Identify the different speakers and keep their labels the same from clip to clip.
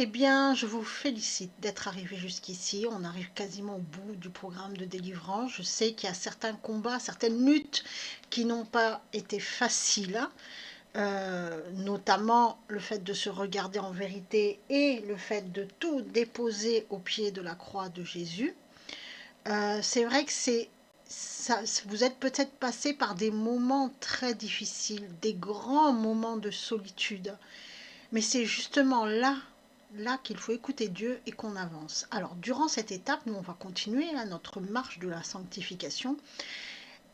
Speaker 1: Eh bien, je vous félicite d'être arrivé jusqu'ici. On arrive quasiment au bout du programme de délivrance. Je sais qu'il y a certains combats, certaines luttes qui n'ont pas été faciles, notamment le fait de se regarder en vérité et le fait de tout déposer au pied de la croix de Jésus. C'est vrai que vous êtes peut-être passé par des moments très difficiles, des grands moments de solitude. Mais c'est justement là qu'il faut écouter Dieu et qu'on avance. Alors, durant cette étape, nous, on va continuer notre marche de la sanctification.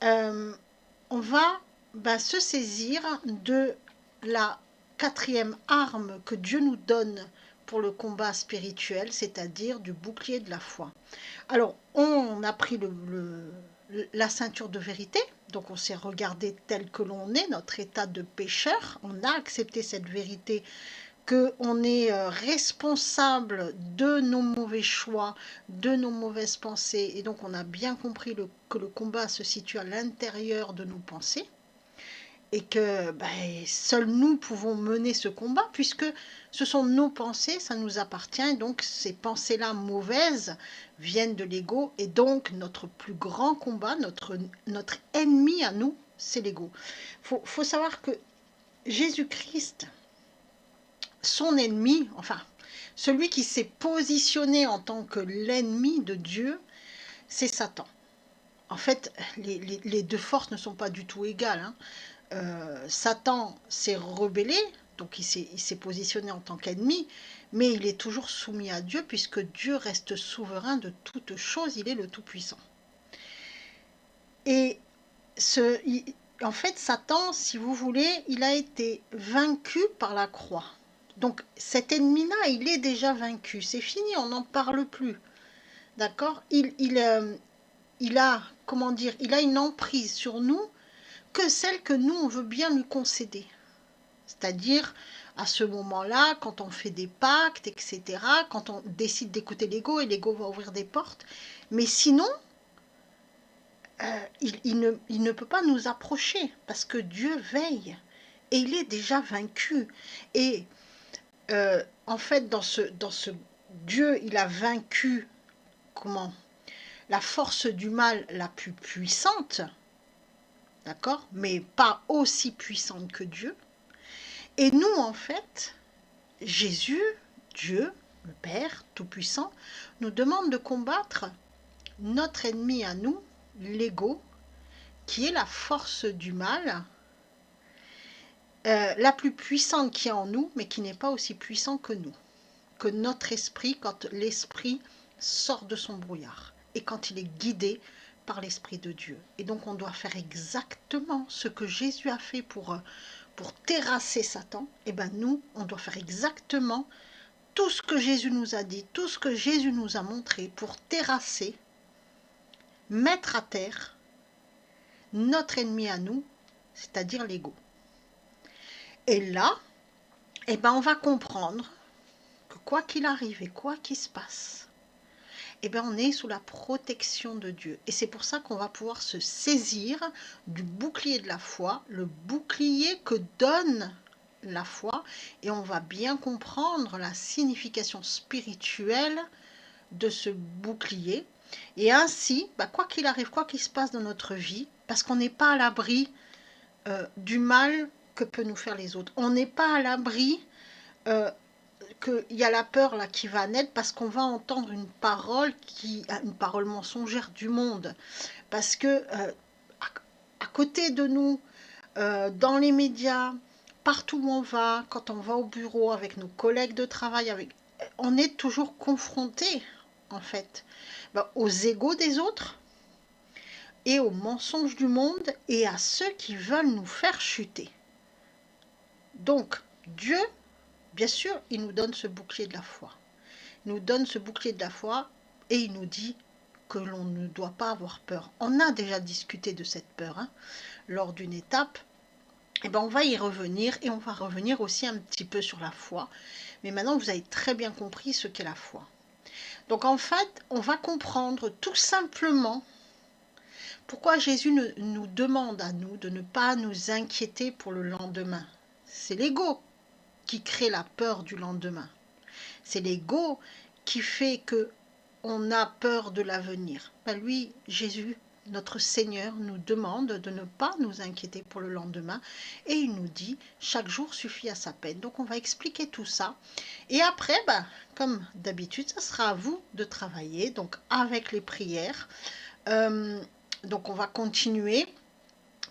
Speaker 1: On va se saisir de la quatrième arme que Dieu nous donne pour le combat spirituel, c'est-à-dire du bouclier de la foi. Alors, on a pris la ceinture de vérité, donc on s'est regardé tel que l'on est, notre état de pécheur, on a accepté cette vérité qu'on est responsable de nos mauvais choix, de nos mauvaises pensées, et donc on a bien compris que le combat se situe à l'intérieur de nos pensées, et que seuls nous pouvons mener ce combat, puisque ce sont nos pensées, ça nous appartient, et donc ces pensées-là mauvaises viennent de l'ego, et donc notre plus grand combat, notre ennemi à nous, c'est l'ego. Faut savoir que Jésus-Christ, son ennemi, enfin, celui qui s'est positionné en tant que l'ennemi de Dieu, c'est Satan. En fait, les deux forces ne sont pas du tout égales, hein. Satan s'est rebellé, donc il s'est positionné en tant qu'ennemi, mais il est toujours soumis à Dieu, puisque Dieu reste souverain de toutes choses, il est le Tout-Puissant. Et en fait, Satan, si vous voulez, il a été vaincu par la croix. Donc cet ennemi-là, il est déjà vaincu. C'est fini, on n'en parle plus. D'accord, il a, comment dire, il a une emprise sur nous que celle que nous, on veut bien lui concéder. C'est-à-dire, à ce moment-là, quand on fait des pactes, etc., quand on décide d'écouter l'ego, et l'ego va ouvrir des portes. Mais sinon, il ne peut pas nous approcher, parce que Dieu veille. Et il est déjà vaincu. Et en fait, dans ce Dieu, il a vaincu, comment, la force du mal la plus puissante, d'accord, mais pas aussi puissante que Dieu. Et nous, en fait, Jésus, Dieu, le Père Tout-Puissant, nous demande de combattre notre ennemi à nous, l'ego, qui est la force du mal, la plus puissante qui est en nous, mais qui n'est pas aussi puissant que nous, que notre esprit, quand l'esprit sort de son brouillard et quand il est guidé par l'Esprit de Dieu. Et donc on doit faire exactement ce que Jésus a fait pour terrasser Satan. Et bien nous, on doit faire exactement tout ce que Jésus nous a dit, tout ce que Jésus nous a montré pour terrasser, mettre à terre notre ennemi à nous, c'est-à-dire l'ego. Et là, eh ben on va comprendre que quoi qu'il arrive et quoi qu'il se passe, eh ben on est sous la protection de Dieu. Et c'est pour ça qu'on va pouvoir se saisir du bouclier de la foi, le bouclier que donne la foi, et on va bien comprendre la signification spirituelle de ce bouclier. Et ainsi, quoi qu'il arrive, quoi qu'il se passe dans notre vie, parce qu'on n'est pas à l'abri du mal que peut nous faire les autres. On n'est pas à l'abri qu'il y a la peur là qui va naître, parce qu'on va entendre une parole mensongère du monde. Parce que à côté de nous, dans les médias, partout où on va, quand on va au bureau avec nos collègues de travail, on est toujours confronté, en fait, aux égos des autres et aux mensonges du monde et à ceux qui veulent nous faire chuter. Donc, Dieu, bien sûr, il nous donne ce bouclier de la foi. Il nous donne ce bouclier de la foi et il nous dit que l'on ne doit pas avoir peur. On a déjà discuté de cette peur lors d'une étape. Et on va y revenir, et on va revenir aussi un petit peu sur la foi. Mais maintenant, vous avez très bien compris ce qu'est la foi. Donc en fait, on va comprendre tout simplement pourquoi Jésus nous demande à nous de ne pas nous inquiéter pour le lendemain. C'est l'ego qui crée la peur du lendemain. C'est l'ego qui fait que on a peur de l'avenir. Ben lui, Jésus, notre Seigneur, nous demande de ne pas nous inquiéter pour le lendemain et il nous dit chaque jour suffit à sa peine. Donc on va expliquer tout ça et après, ben, comme d'habitude, ça sera à vous de travailler donc avec les prières. Donc on va continuer.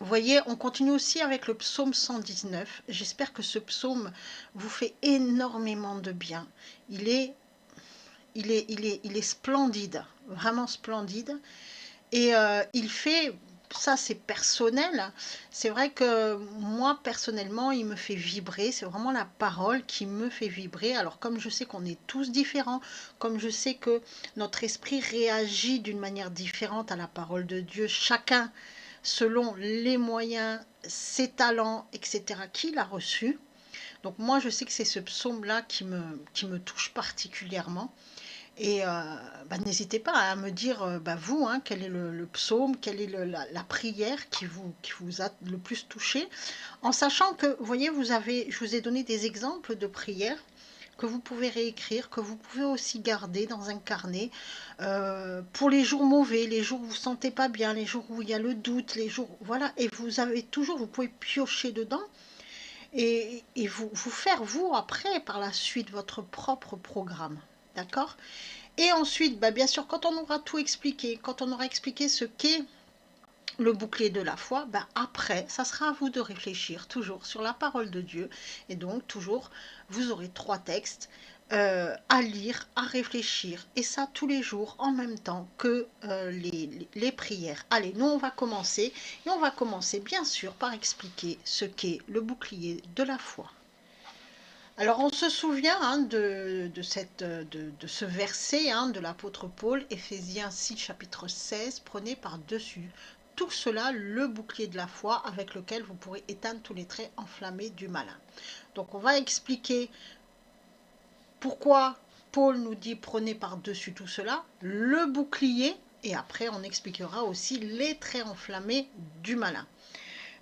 Speaker 1: Vous voyez, on continue aussi avec le psaume 119. J'espère que ce psaume vous fait énormément de bien. Il est splendide, vraiment splendide. Et il fait, ça c'est personnel, c'est vrai que moi personnellement il me fait vibrer, c'est vraiment la parole qui me fait vibrer. Alors comme je sais qu'on est tous différents, comme je sais que notre esprit réagit d'une manière différente à la parole de Dieu, chacun selon les moyens, ses talents, etc. qu'il a reçus. Donc moi je sais que c'est ce psaume-là qui me touche particulièrement. Et bah, n'hésitez pas à me dire, bah, vous, hein, quel est le psaume, quelle est la prière qui vous a le plus touché, en sachant que, vous voyez, je vous ai donné des exemples de prières que vous pouvez réécrire, que vous pouvez aussi garder dans un carnet pour les jours mauvais, les jours où vous ne vous sentez pas bien, les jours où il y a le doute, les jours, voilà, et vous pouvez piocher dedans et vous faire, vous, après, par la suite, votre propre programme, d'accord? Et ensuite, bah, bien sûr, quand on aura tout expliqué, quand on aura expliqué ce qu'est le bouclier de la foi, bah, après, ça sera à vous de réfléchir toujours sur la parole de Dieu. Et donc, toujours, vous aurez 3 textes à lire, à réfléchir. Et ça, tous les jours, en même temps que les prières. Allez, nous, on va commencer. Et on va commencer, bien sûr, par expliquer ce qu'est le bouclier de la foi. Alors on se souvient hein, de ce verset hein, de l'apôtre Paul, Éphésiens 6, chapitre 16, prenez par-dessus tout cela le bouclier de la foi avec lequel vous pourrez éteindre tous les traits enflammés du malin. Donc on va expliquer pourquoi Paul nous dit prenez par-dessus tout cela le bouclier et après on expliquera aussi les traits enflammés du malin.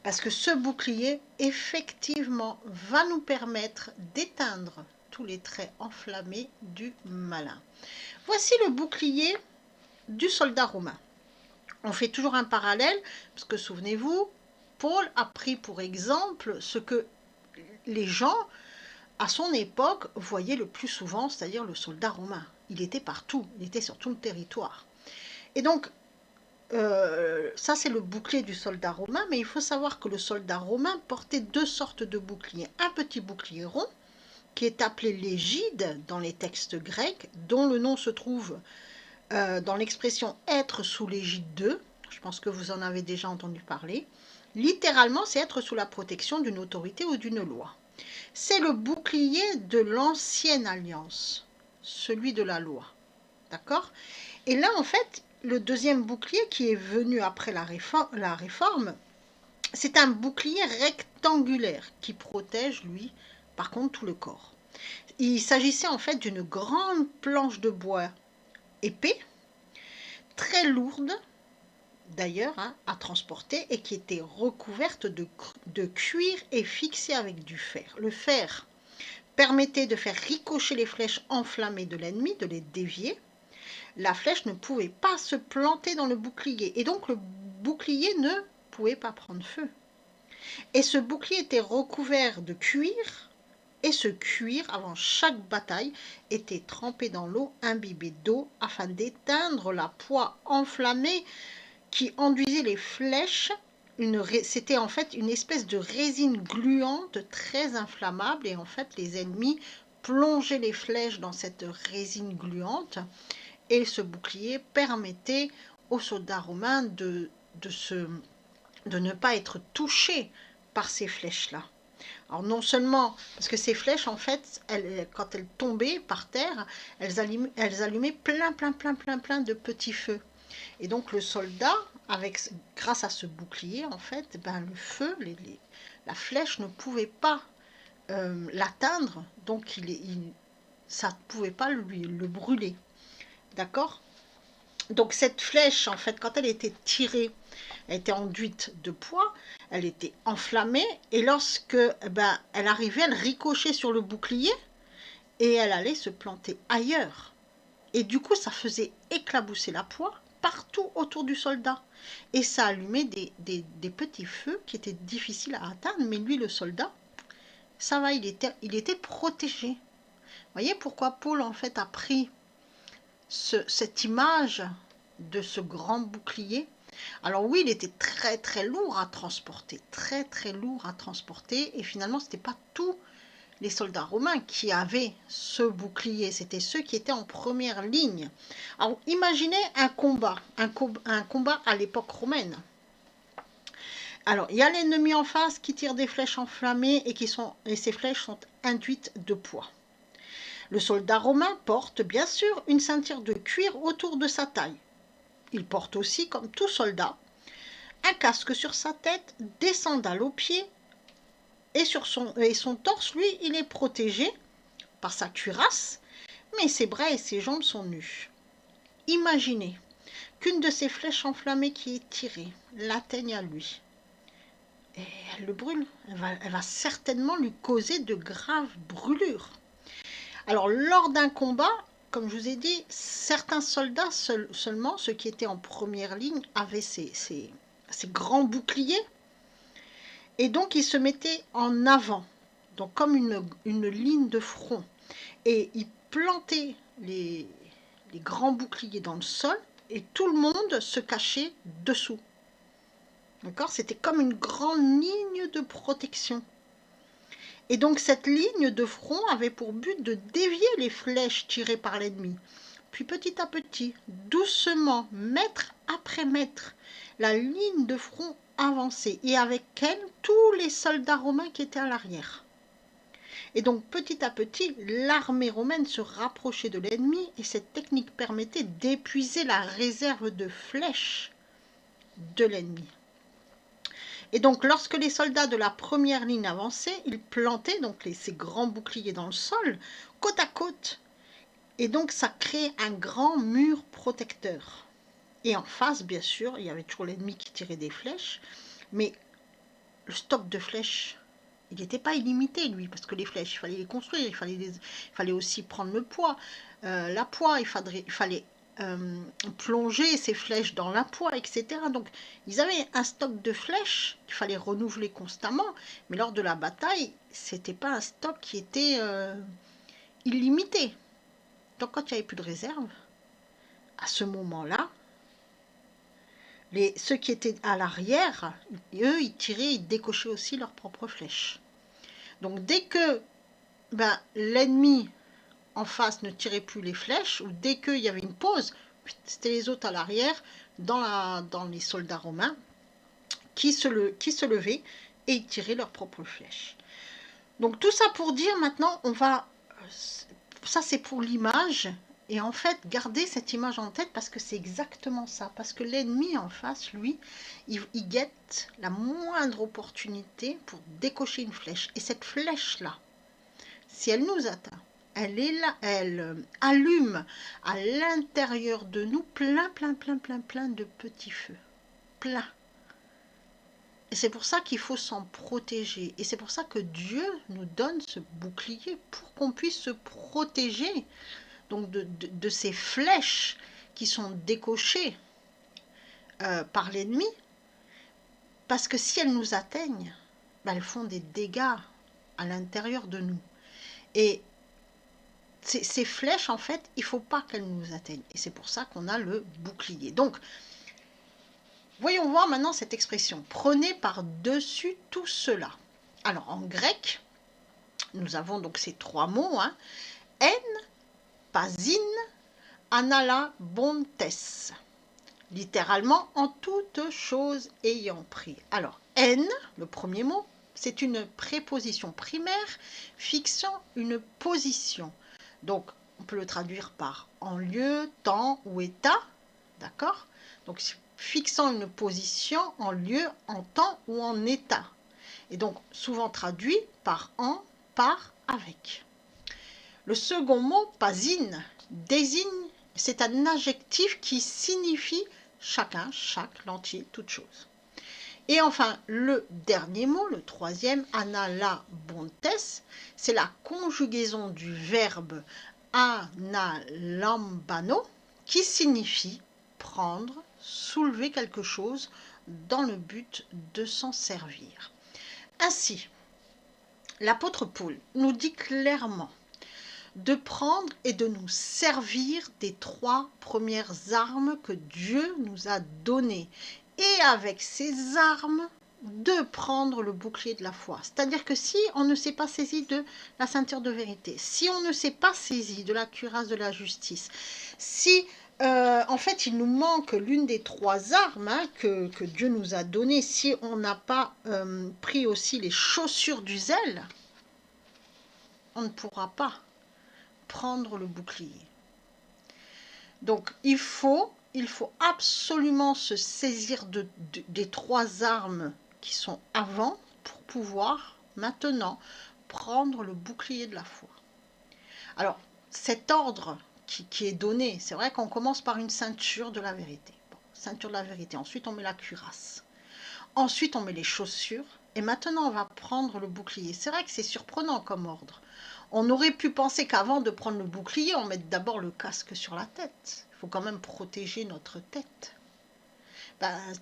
Speaker 1: Parce que ce bouclier, effectivement, va nous permettre d'éteindre tous les traits enflammés du malin. Voici le bouclier du soldat romain. On fait toujours un parallèle, parce que souvenez-vous, Paul a pris pour exemple ce que les gens, à son époque, voyaient le plus souvent, c'est-à-dire le soldat romain. Il était partout, il était sur tout le territoire. Et donc, ça c'est le bouclier du soldat romain, mais il faut savoir que le soldat romain portait 2 sortes de boucliers. Un petit bouclier rond, qui est appelé l'égide dans les textes grecs, dont le nom se trouve dans l'expression être sous l'égide de. Je pense que vous en avez déjà entendu parler. Littéralement, c'est être sous la protection d'une autorité ou d'une loi. C'est le bouclier de l'ancienne alliance, celui de la loi. D'accord? Et là, en fait, le deuxième bouclier qui est venu après la réforme, c'est un bouclier rectangulaire qui protège, lui, par contre, tout le corps. Il s'agissait en fait d'une grande planche de bois épais, très lourde, d'ailleurs, hein, à transporter, et qui était recouverte de cuir et fixée avec du fer. Le fer permettait de faire ricocher les flèches enflammées de l'ennemi, de les dévier. La flèche ne pouvait pas se planter dans le bouclier, et donc le bouclier ne pouvait pas prendre feu. Et ce bouclier était recouvert de cuir, et ce cuir, avant chaque bataille, était trempé dans l'eau, imbibé d'eau, afin d'éteindre la poix enflammée qui enduisait les flèches. C'était en fait une espèce de résine gluante très inflammable, et en fait les ennemis plongeaient les flèches dans cette résine gluante. Et ce bouclier permettait aux soldats romains de ne pas être touchés par ces flèches-là. Alors non seulement, parce que ces flèches, en fait, quand elles tombaient par terre, elles allumaient plein de petits feux. Et donc le soldat, grâce à ce bouclier, en fait, le feu, la flèche ne pouvait pas l'atteindre, donc ça ne pouvait pas le brûler. D'accord? Donc cette flèche, en fait, quand elle était tirée, elle était enduite de poids, elle était enflammée, et lorsque elle arrivait, elle ricochait sur le bouclier, et elle allait se planter ailleurs. Et du coup, ça faisait éclabousser la poix partout autour du soldat. Et ça allumait des petits feux qui étaient difficiles à atteindre. Mais lui, le soldat, ça va, il était protégé. Vous voyez pourquoi Paul, en fait, a pris cette image de ce grand bouclier. Alors oui, il était très très lourd à transporter, très très lourd à transporter. Et finalement, ce n'était pas tous les soldats romains qui avaient ce bouclier, c'était ceux qui étaient en première ligne. Alors imaginez un combat à l'époque romaine. Alors il y a l'ennemi en face qui tire des flèches enflammées et ces flèches sont induites de poids. Le soldat romain porte bien sûr une ceinture de cuir autour de sa taille. Il porte aussi, comme tout soldat, un casque sur sa tête, des sandales aux pieds et son torse, lui, il est protégé par sa cuirasse, mais ses bras et ses jambes sont nus. Imaginez qu'une de ces flèches enflammées qui est tirée l'atteigne à lui. Et elle le brûle. Elle va certainement lui causer de graves brûlures. Alors, lors d'un combat, comme je vous ai dit, certains soldats seulement, ceux qui étaient en première ligne, avaient ces grands boucliers. Et donc, ils se mettaient en avant, donc comme une ligne de front. Et ils plantaient les grands boucliers dans le sol et tout le monde se cachait dessous. D'accord ? C'était comme une grande ligne de protection. Et donc cette ligne de front avait pour but de dévier les flèches tirées par l'ennemi. Puis petit à petit, doucement, mètre après mètre, la ligne de front avançait et avec elle tous les soldats romains qui étaient à l'arrière. Et donc petit à petit, l'armée romaine se rapprochait de l'ennemi et cette technique permettait d'épuiser la réserve de flèches de l'ennemi. Et donc lorsque les soldats de la première ligne avançaient, ils plantaient donc ces grands boucliers dans le sol, côte à côte. Et donc ça créait un grand mur protecteur. Et en face, bien sûr, il y avait toujours l'ennemi qui tirait des flèches, mais le stock de flèches, il n'était pas illimité, lui, parce que les flèches, il fallait les construire, il fallait aussi prendre le poids, la poix, il fallait plonger ces flèches dans la poix, etc. Donc, ils avaient un stock de flèches qu'il fallait renouveler constamment, mais lors de la bataille, c'était pas un stock qui était illimité. Donc, quand il n'y avait plus de réserve, à ce moment-là, ceux qui étaient à l'arrière, eux, ils tiraient, ils décochaient aussi leurs propres flèches. Donc dès que l'ennemi en face ne tirait plus les flèches, ou dès qu'il y avait une pause, c'était les autres à l'arrière, dans les soldats romains, qui se levaient et ils tiraient leurs propres flèches. Donc tout ça pour dire maintenant, ça c'est pour l'image. Et en fait, gardez cette image en tête parce que c'est exactement ça. Parce que l'ennemi en face, lui, il guette la moindre opportunité pour décocher une flèche. Et cette flèche-là, si elle nous atteint, elle allume à l'intérieur de nous plein de petits feux. Plein. Et c'est pour ça qu'il faut s'en protéger. Et c'est pour ça que Dieu nous donne ce bouclier pour qu'on puisse se protéger donc de ces flèches qui sont décochées par l'ennemi, parce que si elles nous atteignent, elles font des dégâts à l'intérieur de nous. Et ces flèches, en fait, il ne faut pas qu'elles nous atteignent. Et c'est pour ça qu'on a le bouclier. Donc, voyons voir maintenant cette expression. Prenez par-dessus tout cela. Alors, en grec, nous avons donc ces trois mots. En, pasin, anala-bontes. Littéralement, en toute chose ayant pris. Alors, en, le premier mot, c'est une préposition primaire fixant une position. Donc, on peut le traduire par en lieu, temps ou état. D'accord ? Donc, fixant une position en lieu, en temps ou en état. Et donc, souvent traduit par en, par, avec. Le second mot, pasin, désigne, c'est un adjectif qui signifie chacun, chaque, l'entier, toute chose. Et enfin, le dernier mot, le troisième, analambontes, c'est la conjugaison du verbe analambano, qui signifie prendre, soulever quelque chose dans le but de s'en servir. Ainsi, l'apôtre Paul nous dit clairement de prendre et de nous servir des 3 premières armes que Dieu nous a données. Et avec ces armes, de prendre le bouclier de la foi. C'est-à-dire que si on ne s'est pas saisi de la ceinture de vérité, si on ne s'est pas saisi de la cuirasse de la justice, si en fait il nous manque l'une des 3 armes que Dieu nous a données, si on n'a pas pris aussi les chaussures du zèle, on ne pourra pas prendre le bouclier. Donc il faut absolument se saisir des 3 armes qui sont avant pour pouvoir maintenant prendre le bouclier de la foi. Alors cet ordre qui est donné, c'est vrai qu'on commence par une ceinture de la vérité. Bon, ceinture de la vérité, ensuite on met la cuirasse. Ensuite on met les chaussures et maintenant on va prendre le bouclier. C'est vrai que c'est surprenant comme ordre. On aurait pu penser qu'avant de prendre le bouclier, on mette d'abord le casque sur la tête. Il faut quand même protéger notre tête.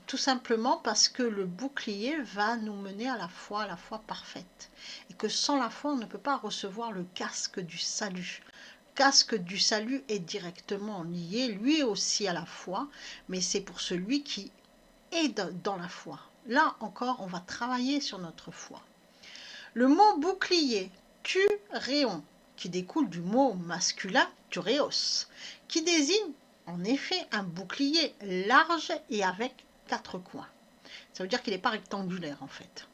Speaker 1: Tout simplement parce que le bouclier va nous mener à la foi parfaite. Et que sans la foi, on ne peut pas recevoir le casque du salut. Le casque du salut est directement lié, lui aussi, à la foi, mais c'est pour celui qui est dans la foi. Là encore, on va travailler sur notre foi. Le mot bouclier, turéon, qui découle du mot masculin turéos, qui désigne en effet un bouclier large et avec 4 coins. Ça veut dire qu'il n'est pas rectangulaire en fait.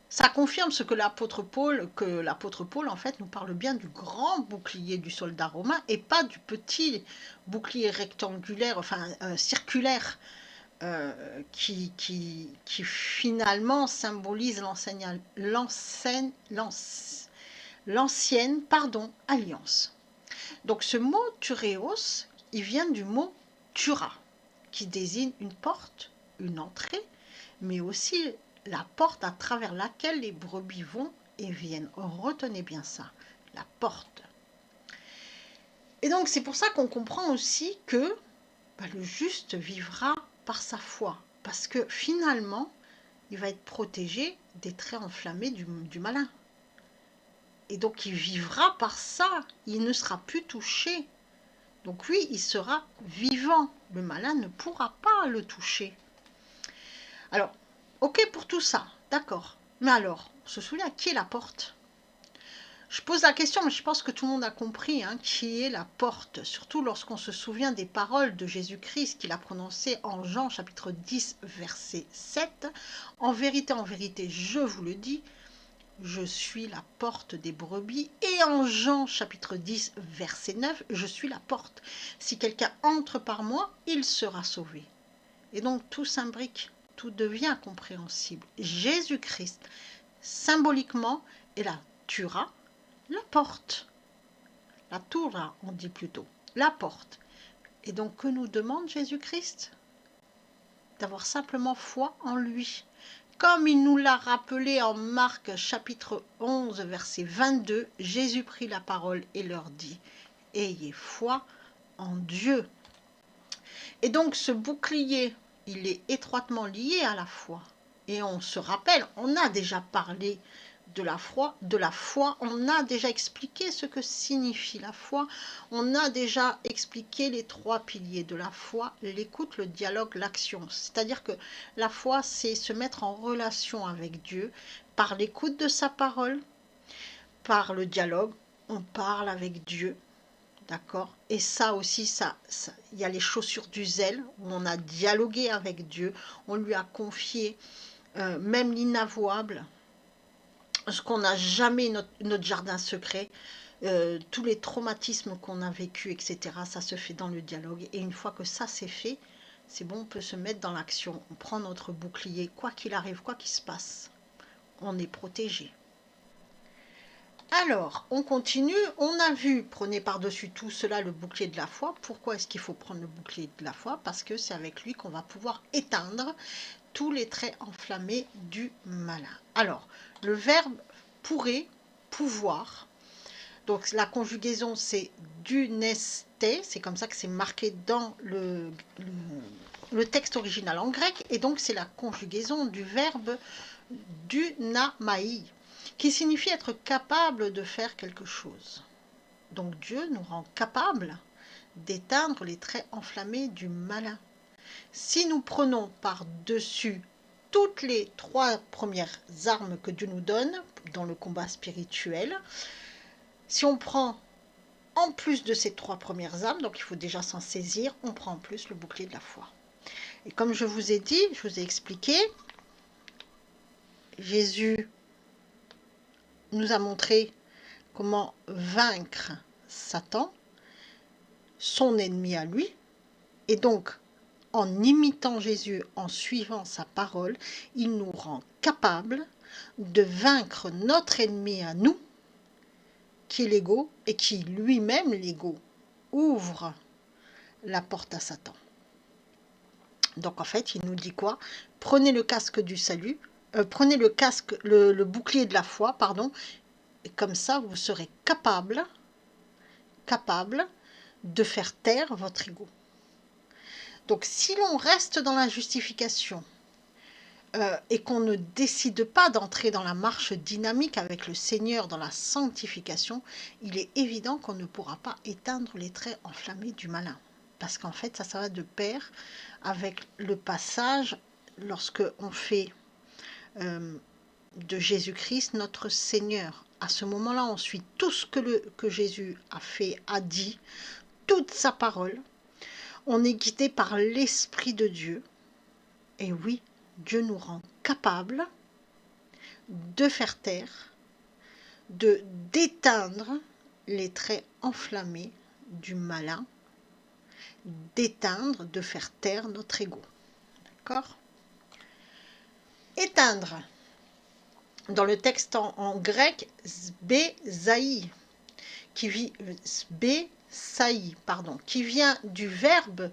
Speaker 1: Ça confirme ce que l'apôtre Paul en fait nous parle bien du grand bouclier du soldat romain et pas du petit bouclier rectangulaire, enfin circulaire, qui finalement symbolise l'ancienne alliance. Donc ce mot turéos, il vient du mot tura, qui désigne une porte, une entrée, mais aussi la porte à travers laquelle les brebis vont et viennent. Retenez bien ça, la porte. Et donc c'est pour ça qu'on comprend aussi que le juste vivra par sa foi, parce que finalement, il va être protégé des traits enflammés du malin. Et donc il vivra par ça, il ne sera plus touché. Donc lui, il sera vivant. Le malin ne pourra pas le toucher. Alors, ok pour tout ça, d'accord. Mais alors, on se souvient, qui est la porte? Je pose la question, mais je pense que tout le monde a compris qui est la porte, surtout lorsqu'on se souvient des paroles de Jésus-Christ qu'il a prononcées en Jean chapitre 10, verset 7. En vérité, je vous le dis, je suis la porte des brebis. Et en Jean chapitre 10, verset 9, je suis la porte. Si quelqu'un entre par moi, il sera sauvé. Et donc tout s'imbrique, tout devient compréhensible. Jésus-Christ, symboliquement, est la tura, la porte. La toura, on dit plutôt. La porte. Et donc que nous demande Jésus-Christ? D'avoir simplement foi en lui. Comme il nous l'a rappelé en Marc chapitre 11 verset 22, Jésus prit la parole et leur dit « Ayez foi en Dieu ». Et donc ce bouclier, il est étroitement lié à la foi. Et on se rappelle, on a déjà parlé de la foi, on a déjà expliqué ce que signifie la foi, on a déjà expliqué les 3 piliers de la foi, l'écoute, le dialogue, l'action. C'est-à-dire que la foi, c'est se mettre en relation avec Dieu par l'écoute de sa parole, par le dialogue, on parle avec Dieu, d'accord? Et ça aussi, il y a les chaussures du zèle, où on a dialogué avec Dieu, on lui a confié même l'inavouable, ce qu'on n'a jamais, notre jardin secret, tous les traumatismes qu'on a vécu, etc. Ça se fait dans le dialogue. Et une fois que ça c'est fait, c'est bon, on peut se mettre dans l'action. On prend notre bouclier, quoi qu'il arrive, quoi qu'il se passe, on est protégé. Alors, on continue. On a vu, prenez par-dessus tout cela le bouclier de la foi. Pourquoi est-ce qu'il faut prendre le bouclier de la foi? Parce que c'est avec lui qu'on va pouvoir éteindre tous les traits enflammés du malin. Alors, le verbe pourrait, pouvoir. Donc la conjugaison c'est duneste, c'est comme ça que c'est marqué dans le texte original en grec, et donc c'est la conjugaison du verbe dunamai, qui signifie être capable de faire quelque chose. Donc Dieu nous rend capables d'éteindre les traits enflammés du malin. Si nous prenons par-dessus toutes les 3 premières armes que Dieu nous donne dans le combat spirituel, si on prend en plus de ces 3 premières armes, donc il faut déjà s'en saisir, on prend en plus le bouclier de la foi. Et comme je vous ai dit, je vous ai expliqué, Jésus nous a montré comment vaincre Satan, son ennemi à lui, et donc en imitant Jésus, en suivant sa parole, il nous rend capables de vaincre notre ennemi à nous, qui est l'ego, et qui lui-même, l'ego, ouvre la porte à Satan. Donc en fait, il nous dit quoi? Prenez le casque du salut, prenez le casque, le bouclier de la foi, pardon, et comme ça, vous serez capable de faire taire votre ego. Donc si l'on reste dans la justification, et qu'on ne décide pas d'entrer dans la marche dynamique avec le Seigneur dans la sanctification, il est évident qu'on ne pourra pas éteindre les traits enflammés du malin. Parce qu'en fait, ça va de pair avec le passage lorsque on fait de Jésus-Christ notre Seigneur. À ce moment-là, on suit tout ce que Jésus a fait, a dit, toute sa parole. On est guidé par l'Esprit de Dieu. Et oui, Dieu nous rend capables de faire taire, d'éteindre les traits enflammés du malin, d'éteindre, de faire taire notre ego. D'accord? Éteindre, dans le texte en grec, sbesaï, qui vient du verbe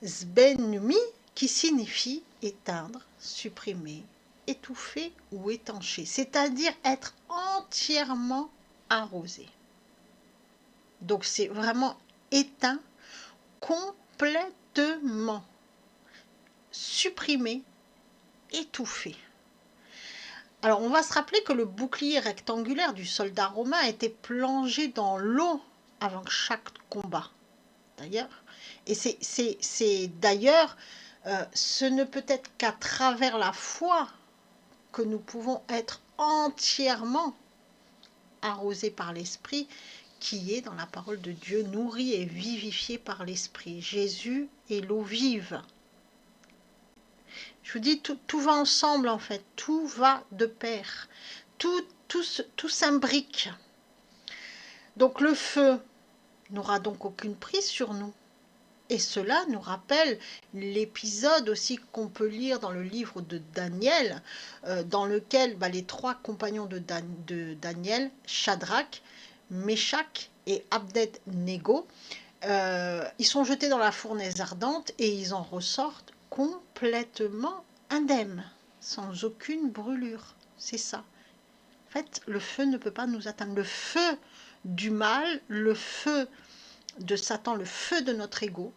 Speaker 1: sbenumi, qui signifie éteindre, supprimer, étouffer ou étancher, c'est-à-dire être entièrement arrosé. Donc c'est vraiment éteint complètement, supprimé, étouffé. Alors on va se rappeler que le bouclier rectangulaire du soldat romain était plongé dans l'eau avant chaque combat. D'ailleurs, et c'est d'ailleurs, ce ne peut être qu'à travers la foi que nous pouvons être entièrement arrosés par l'Esprit qui est dans la parole de Dieu, nourri et vivifié par l'Esprit. Jésus est l'eau vive. Je vous dis, tout va ensemble en fait, tout va de pair, tout s'imbrique. Donc le feu n'aura donc aucune prise sur nous. Et cela nous rappelle l'épisode aussi qu'on peut lire dans le livre de Daniel, dans lequel les 3 compagnons de Daniel, Shadrach, Meshach et Abed-Nego, ils sont jetés dans la fournaise ardente et ils en ressortent complètement indemnes, sans aucune brûlure. C'est ça. En fait, le feu ne peut pas nous atteindre. Le feu du mal, le feu de Satan, le feu de notre ego,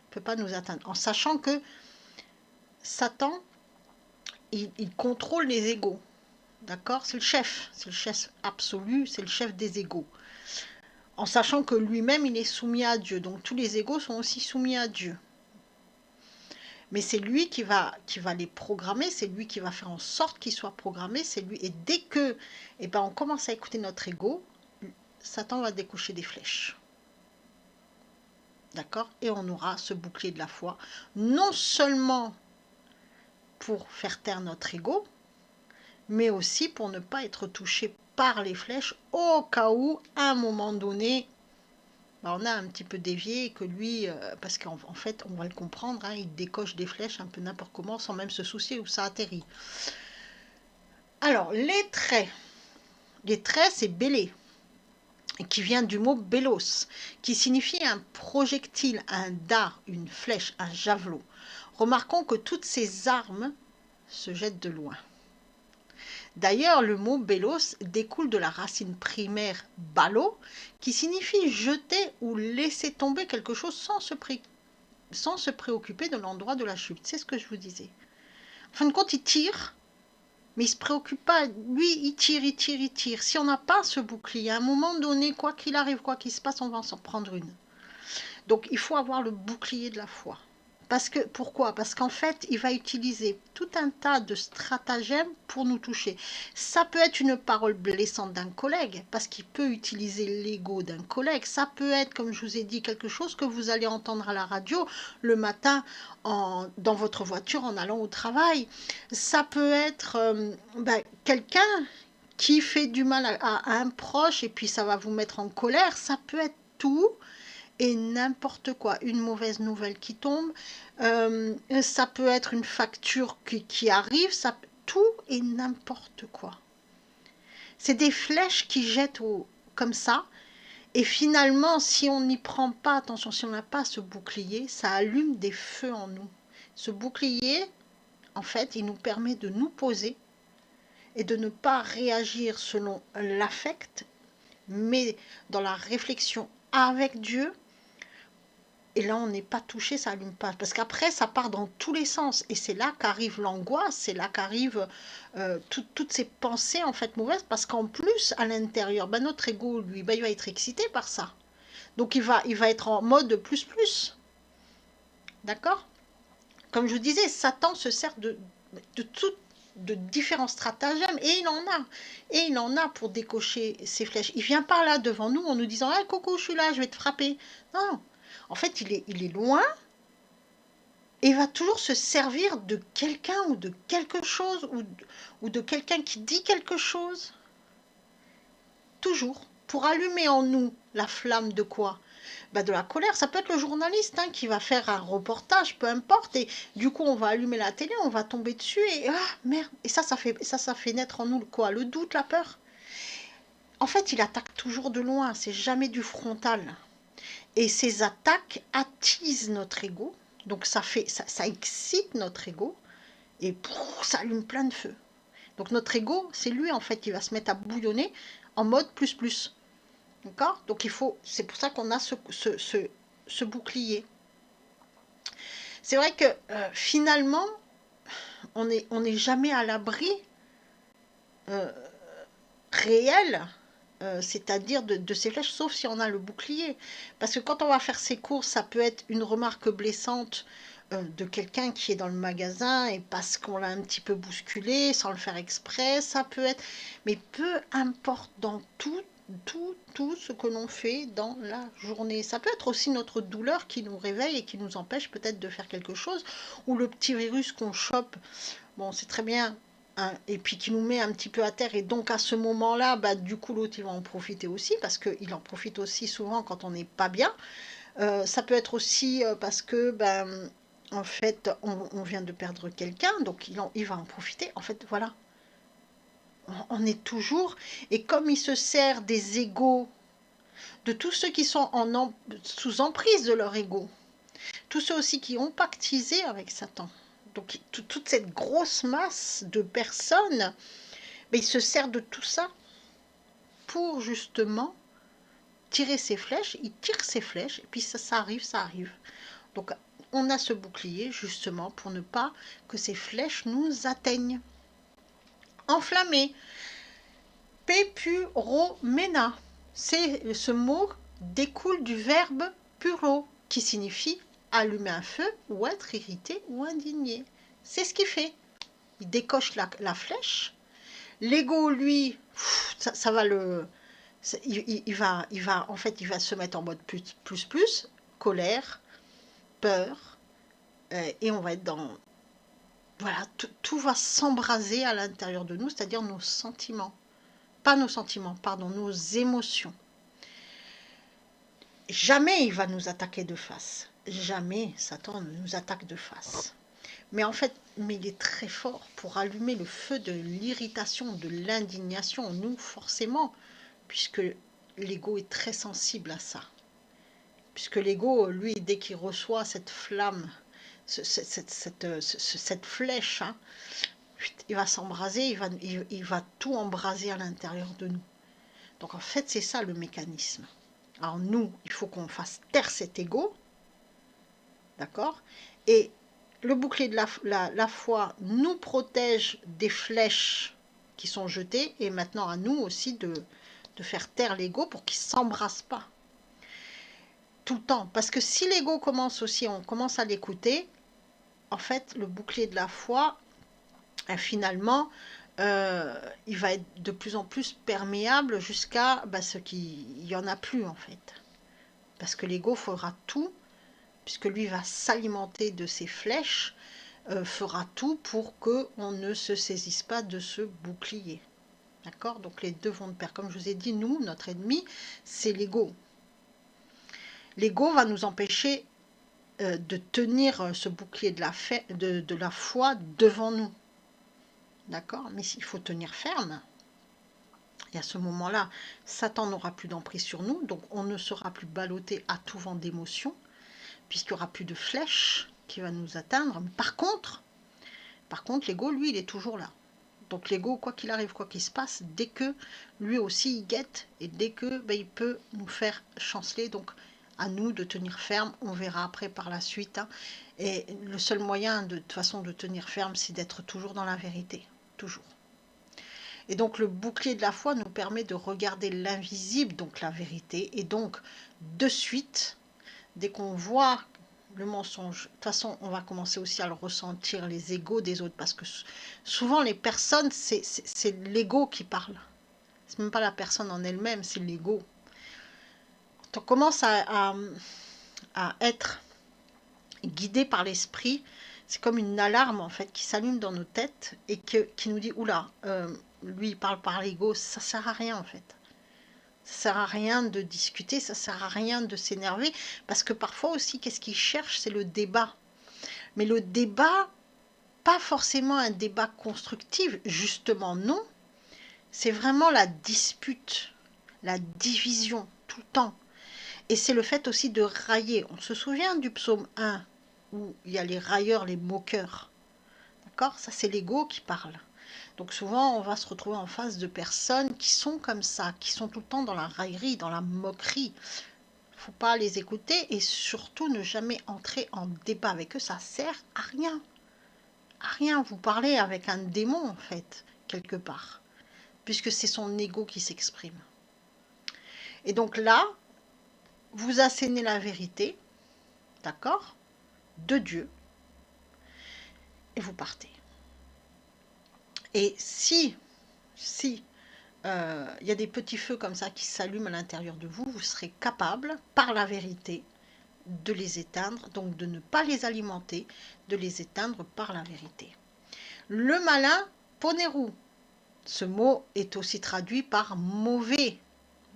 Speaker 1: ne peut pas nous atteindre. En sachant que Satan, il contrôle les égos. D'accord? C'est le chef absolu, c'est le chef des égos. En sachant que lui-même, il est soumis à Dieu. Donc tous les égos sont aussi soumis à Dieu. Mais c'est lui qui va les programmer, c'est lui qui va faire en sorte qu'ils soient programmés, c'est lui. Et dès que on commence à écouter notre ego, Satan va décocher des flèches. D'accord? Et on aura ce bouclier de la foi, non seulement pour faire taire notre ego, mais aussi pour ne pas être touché par les flèches au cas où, à un moment donné, on a un petit peu dévié et que lui, parce qu'en fait, on va le comprendre, il décoche des flèches un peu n'importe comment sans même se soucier où ça atterrit. Alors, les traits, c'est bélé, qui vient du mot bélos, qui signifie un projectile, un dard, une flèche, un javelot. Remarquons que toutes ces armes se jette de loin. D'ailleurs, le mot bélos découle de la racine primaire balo, qui signifie jeter ou laisser tomber quelque chose sans se préoccuper de l'endroit de la chute. C'est ce que je vous disais. En fin de compte, il tire, mais il ne se préoccupe pas. Lui, il tire, il tire, il tire. Si on n'a pas ce bouclier, à un moment donné, quoi qu'il arrive, quoi qu'il se passe, on va s'en prendre une. Donc, il faut avoir le bouclier de la foi. Pourquoi? Parce qu'en fait, il va utiliser tout un tas de stratagèmes pour nous toucher. Ça peut être une parole blessante d'un collègue, parce qu'il peut utiliser l'ego d'un collègue. Ça peut être, comme je vous ai dit, quelque chose que vous allez entendre à la radio le matin dans votre voiture en allant au travail. Ça peut être quelqu'un qui fait du mal à un proche et puis ça va vous mettre en colère. Ça peut être tout et n'importe quoi, une mauvaise nouvelle qui tombe, ça peut être une facture qui arrive, tout et n'importe quoi. C'est des flèches qui jettent comme ça, et finalement, si on n'y prend pas attention, si on n'a pas ce bouclier, ça allume des feux en nous. Ce bouclier, en fait, il nous permet de nous poser et de ne pas réagir selon l'affect, mais dans la réflexion avec Dieu. Et là, on n'est pas touché, ça allume pas. Parce qu'après, ça part dans tous les sens. Et c'est là qu'arrive l'angoisse, c'est là qu'arrivent toutes ces pensées en fait mauvaises. Parce qu'en plus, à l'intérieur, notre ego, lui, il va être excité par ça. Donc, il va être en mode plus. D'accord? Comme je vous disais, Satan se sert de différents stratagèmes et il en a. Et il en a pour décocher ses flèches. Il vient pas là devant nous en nous disant « Ah, Coco, je suis là, je vais te frapper. » Non. En fait, il est loin et il va toujours se servir de quelqu'un ou de quelque chose ou de quelqu'un qui dit quelque chose. Toujours. Pour allumer en nous la flamme de quoi? De la colère. Ça peut être le journaliste qui va faire un reportage, peu importe. Et du coup, on va allumer la télé, on va tomber dessus et merde. Et ça fait naître en nous quoi? Le doute, la peur. En fait, il attaque toujours de loin. C'est jamais du frontal. Et ces attaques attisent notre ego, donc ça excite notre ego, et ça allume plein de feux. Donc notre ego, c'est lui en fait qui va se mettre à bouillonner en mode plus. D'accord? Donc c'est pour ça qu'on a ce bouclier. C'est vrai que finalement, on n'est jamais à l'abri réel, c'est-à-dire de ces flèches, sauf si on a le bouclier. Parce que quand on va faire ses courses, ça peut être une remarque blessante de quelqu'un qui est dans le magasin et parce qu'on l'a un petit peu bousculé, sans le faire exprès, ça peut être... Mais peu importe dans tout ce que l'on fait dans la journée. Ça peut être aussi notre douleur qui nous réveille et qui nous empêche peut-être de faire quelque chose, ou le petit virus qu'on chope. Bon, c'est très bien, et puis qui nous met un petit peu à terre. Et donc à ce moment-là, du coup, l'autre, il va en profiter aussi, parce qu'il en profite aussi souvent quand on n'est pas bien. Ça peut être aussi parce que, en fait, on vient de perdre quelqu'un, donc il va en profiter. En fait, voilà. On est toujours... Et comme il se sert des égos, de tous ceux qui sont sous emprise de leur ego, tous ceux aussi qui ont pactisé avec Satan, donc toute cette grosse masse de personnes, mais il se sert de tout ça pour justement tirer ses flèches. Il tire ses flèches et puis ça arrive. Donc on a ce bouclier justement pour ne pas que ces flèches nous atteignent. Enflammé. Pepuromena. Ce mot découle du verbe puro qui signifie allumer un feu ou être irrité ou indigné. C'est ce qu'il fait. Il décoche la flèche. L'ego, lui, ça va le... Il va se mettre en mode plus, colère, peur, et on va être dans... Voilà, tout va s'embraser à l'intérieur de nous, c'est-à-dire nos sentiments. Pas nos sentiments, pardon, nos émotions. Jamais il va nous attaquer de face. Jamais Satan ne nous attaque de face. Mais en fait, il est très fort pour allumer le feu de l'irritation, de l'indignation, nous forcément, puisque l'ego est très sensible à ça. Puisque l'ego, lui, dès qu'il reçoit cette flamme, cette flèche, il va s'embraser, il va tout embraser à l'intérieur de nous. Donc en fait, c'est ça le mécanisme. Alors nous, il faut qu'on fasse taire cet ego, d'accord? Et le bouclier de la foi nous protège des flèches qui sont jetées, et maintenant à nous aussi de faire taire l'ego pour qu'il ne s'embrasse pas tout le temps. Parce que si l'ego commence aussi, on commence à l'écouter, en fait, le bouclier de la foi, finalement, il va être de plus en plus perméable jusqu'à ce qu'il n'y en a plus, en fait. Parce que l'ego fera tout, puisque lui va s'alimenter de ses flèches, fera tout pour qu'on ne se saisisse pas de ce bouclier. D'accord? Donc les deux vont de pair. Comme je vous ai dit, nous, notre ennemi, c'est l'ego. L'ego va nous empêcher de tenir ce bouclier de la foi devant nous. D'accord? Mais il faut tenir ferme. Et à ce moment-là, Satan n'aura plus d'emprise sur nous, donc on ne sera plus ballotté à tout vent d'émotion, puisqu'il n'y aura plus de flèche qui va nous atteindre. Mais par contre, l'ego, lui, il est toujours là. Donc l'ego, quoi qu'il arrive, quoi qu'il se passe, dès que lui aussi il guette, et dès que il peut nous faire chanceler, donc à nous de tenir ferme, on verra après par la suite. Hein. Et le seul moyen de toute façon de tenir ferme, c'est d'être toujours dans la vérité, toujours. Et donc le bouclier de la foi nous permet de regarder l'invisible, donc la vérité, et donc de suite, dès qu'on voit le mensonge, de toute façon on va commencer aussi à le ressentir, les égos des autres, parce que souvent les personnes, c'est l'ego qui parle. C'est même pas la personne en elle-même, c'est l'ego. Quand on commence à être guidé par l'esprit, c'est comme une alarme en fait qui s'allume dans nos têtes et qui nous dit oula, lui il parle par l'ego, ça sert à rien en fait. Ça sert à rien de discuter, ça sert à rien de s'énerver, parce que parfois aussi qu'est-ce qu'il cherche, c'est le débat. Mais le débat, pas forcément un débat constructif, justement non, c'est vraiment la dispute, la division tout le temps. Et c'est le fait aussi de railler. On se souvient du psaume 1 où il y a les railleurs, les moqueurs. D'accord? Ça, c'est l'ego qui parle. Donc souvent, on va se retrouver en face de personnes qui sont comme ça, qui sont tout le temps dans la raillerie, dans la moquerie. Il ne faut pas les écouter et surtout ne jamais entrer en débat avec eux. Ça sert à rien. À rien. Vous parlez avec un démon, en fait, quelque part, puisque c'est son ego qui s'exprime. Et donc là, vous assénez la vérité, d'accord, de Dieu, et vous partez. Et si y a des petits feux comme ça qui s'allument à l'intérieur de vous, vous serez capable, par la vérité, de les éteindre, donc de ne pas les alimenter, de les éteindre par la vérité. Le malin, poneru. Ce mot est aussi traduit par mauvais,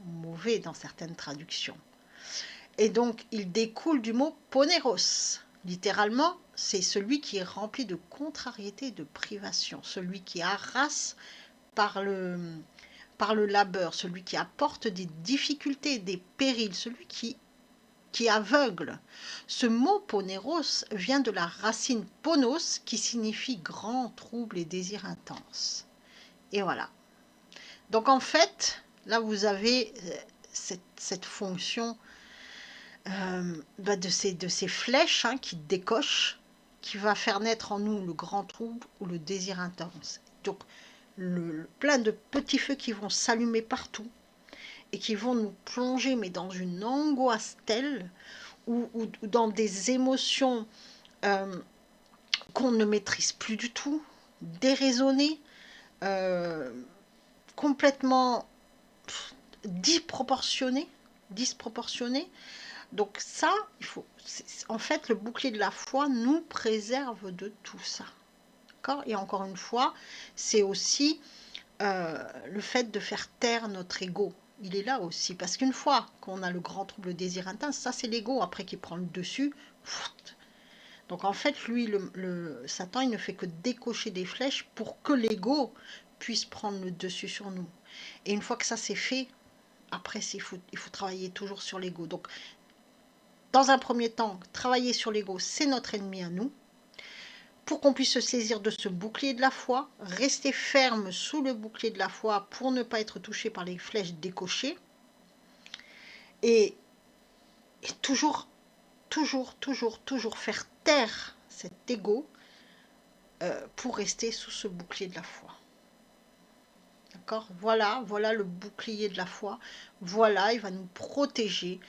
Speaker 1: mauvais dans certaines traductions. Et donc, il découle du mot poneros. Littéralement, c'est celui qui est rempli de contrariété et de privation, celui qui harasse par le labeur, celui qui apporte des difficultés, des périls, celui qui aveugle. Ce mot poneros vient de la racine ponos qui signifie grand, trouble et désir intense. Et voilà. Donc en fait, là vous avez cette fonction de ces flèches qui décochent, qui va faire naître en nous le grand trouble ou le désir intense. Donc plein de petits feux qui vont s'allumer partout et qui vont nous plonger mais dans une angoisse telle ou dans des émotions qu'on ne maîtrise plus du tout, déraisonnées, complètement disproportionnées. Donc ça, en fait, le bouclier de la foi nous préserve de tout ça. D'accord ? Et encore une fois, c'est aussi le fait de faire taire notre ego. Il est là aussi, parce qu'une fois qu'on a le grand trouble désir intense, ça c'est l'ego après qui prend le dessus. Donc en fait, lui, le Satan, il ne fait que décocher des flèches pour que l'ego puisse prendre le dessus sur nous. Et une fois que ça c'est fait, après il faut travailler toujours sur l'ego. Donc dans un premier temps, travailler sur l'ego, c'est notre ennemi à nous. pour qu'on puisse se saisir de ce bouclier de la foi, rester ferme sous le bouclier de la foi pour ne pas être touché par les flèches décochées, et toujours, toujours, toujours, toujours faire taire cet ego pour rester sous ce bouclier de la foi. D'accord ? Voilà le bouclier de la foi. Voilà, il va nous protéger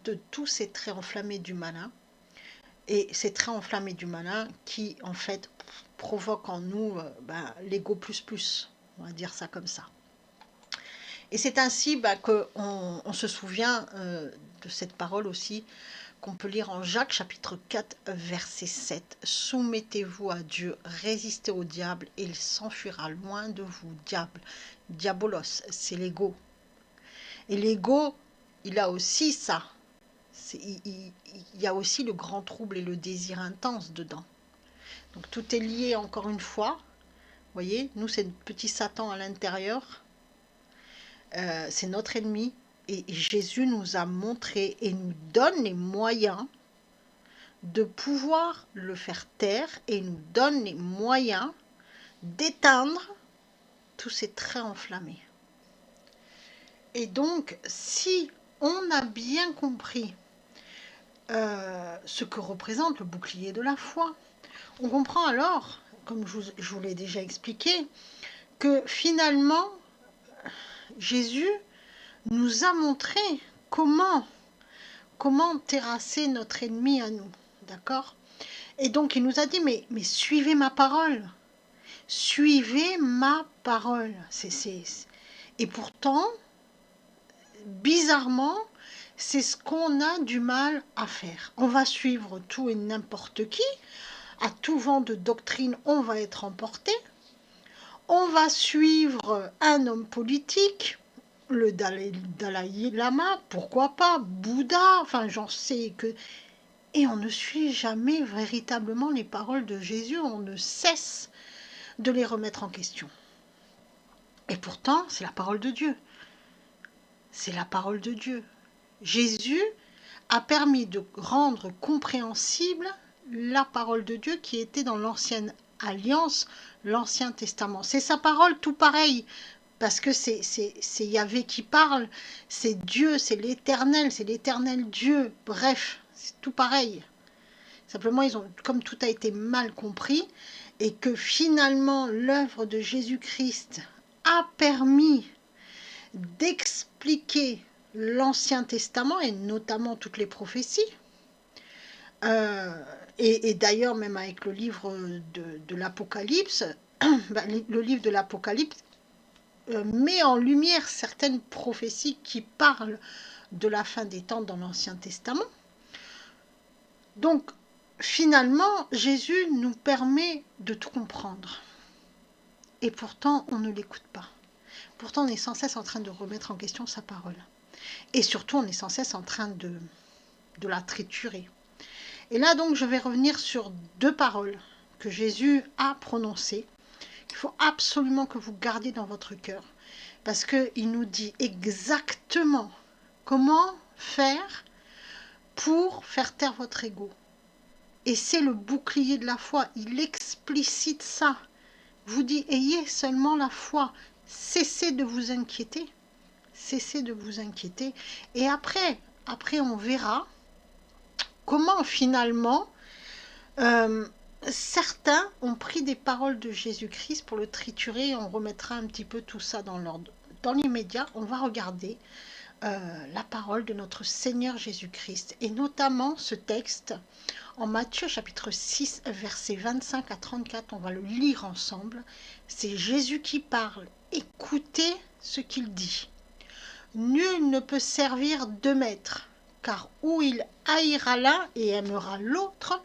Speaker 1: de tous ces traits enflammés du malin. Et ces traits enflammés du malin qui, en fait, provoquent en nous l'ego plus. On va dire ça comme ça. Et c'est ainsi qu'on se souvient de cette parole aussi qu'on peut lire en Jacques chapitre 4 verset 7. Soumettez-vous à Dieu, résistez au diable et il s'enfuira loin de vous. Diable, diabolos, c'est l'ego. Et l'ego, il a aussi ça. Il y a aussi le grand trouble et le désir intense dedans. Donc tout est lié encore une fois. Vous voyez, nous c'est le petit Satan à l'intérieur. C'est notre ennemi. Et Jésus nous a montré et nous donne les moyens de pouvoir le faire taire et nous donne les moyens d'éteindre tous ces traits enflammés. Et donc, si on a bien compris ce que représente le bouclier de la foi, on comprend alors, comme je vous l'ai déjà expliqué, que finalement, Jésus nous a montré comment terrasser notre ennemi à nous, d'accord ? Et donc il nous a dit, mais suivez ma parole, suivez ma parole. Et pourtant, bizarrement, c'est ce qu'on a du mal à faire. On va suivre tout et n'importe qui, à tout vent de doctrine, on va être emporté. On va suivre un homme politique, le Dalai Lama, pourquoi pas, Bouddha, enfin j'en sais que... Et on ne suit jamais véritablement les paroles de Jésus, on ne cesse de les remettre en question. Et pourtant, c'est la parole de Dieu. C'est la parole de Dieu. Jésus a permis de rendre compréhensible la parole de Dieu qui était dans l'ancienne alliance, l'Ancien Testament. C'est sa parole tout pareil, parce que c'est Yahvé qui parle, c'est Dieu, c'est l'éternel Dieu, bref, c'est tout pareil. Simplement, comme tout a été mal compris, et que finalement l'œuvre de Jésus-Christ a permis d'expliquer l'Ancien Testament, et notamment toutes les prophéties, et d'ailleurs même avec le livre de l'Apocalypse, le livre de l'Apocalypse met en lumière certaines prophéties qui parlent de la fin des temps dans l'Ancien Testament. Donc, finalement, Jésus nous permet de tout comprendre. Et pourtant, on ne l'écoute pas. Pourtant, on est sans cesse en train de remettre en question sa parole. Et surtout, on est sans cesse en train de la triturer. Et là, donc, je vais revenir sur deux paroles que Jésus a prononcées. Il faut absolument que vous gardiez dans votre cœur. Parce qu'il nous dit exactement comment faire pour faire taire votre ego. Et c'est le bouclier de la foi. Il explicite ça. Vous dit, ayez seulement la foi. Cessez de vous inquiéter. Cessez de vous inquiéter. Et après on verra comment finalement certains ont pris des paroles de Jésus-Christ pour le triturer. On remettra un petit peu tout ça dans l'ordre. Dans l'immédiat, on va regarder la parole de notre Seigneur Jésus-Christ, et notamment ce texte en Matthieu chapitre 6, versets 25 à 34, on va le lire ensemble. C'est Jésus qui parle. Écoutez ce qu'il dit. Nul ne peut servir deux maîtres, car ou il haïra l'un et aimera l'autre,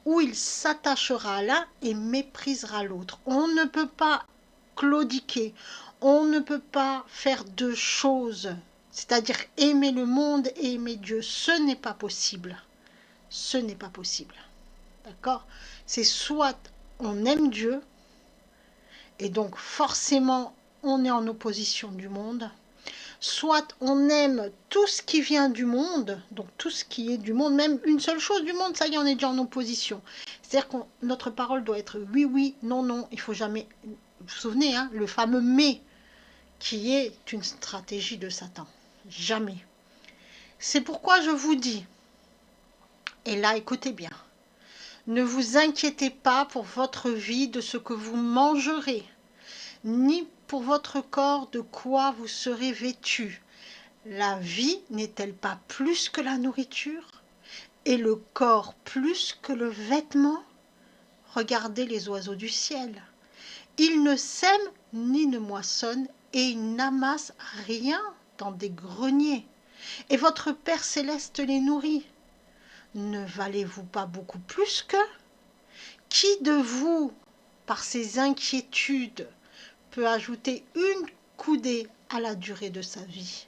Speaker 1: ou il s'attachera à l'un et méprisera l'autre. On ne peut pas claudiquer, on ne peut pas faire deux choses, c'est-à-dire aimer le monde et aimer Dieu. Ce n'est pas possible. Ce n'est pas possible. D'accord ? C'est soit on aime Dieu, et donc forcément on est en opposition du monde, Soit on aime tout ce qui vient du monde, donc tout ce qui est du monde, même une seule chose du monde, ça y est, on est déjà en opposition. C'est-à-dire que notre parole doit être oui, oui, non, non. Il faut jamais... Vous vous souvenez, hein, le fameux mais, qui est une stratégie de Satan. Jamais. C'est pourquoi je vous dis, et là, écoutez bien, ne vous inquiétez pas pour votre vie de ce que vous mangerez, ni pour votre corps de quoi vous serez vêtu. La vie n'est-elle pas plus que la nourriture, et le corps plus que le vêtement? Regardez les oiseaux du ciel. Ils ne sèment ni ne moissonnent, et ils n'amassent rien dans des greniers. Et votre Père céleste les nourrit. Ne valez-vous pas beaucoup plus qu'eux? Qui de vous, par ses inquiétudes, peut ajouter une coudée à la durée de sa vie?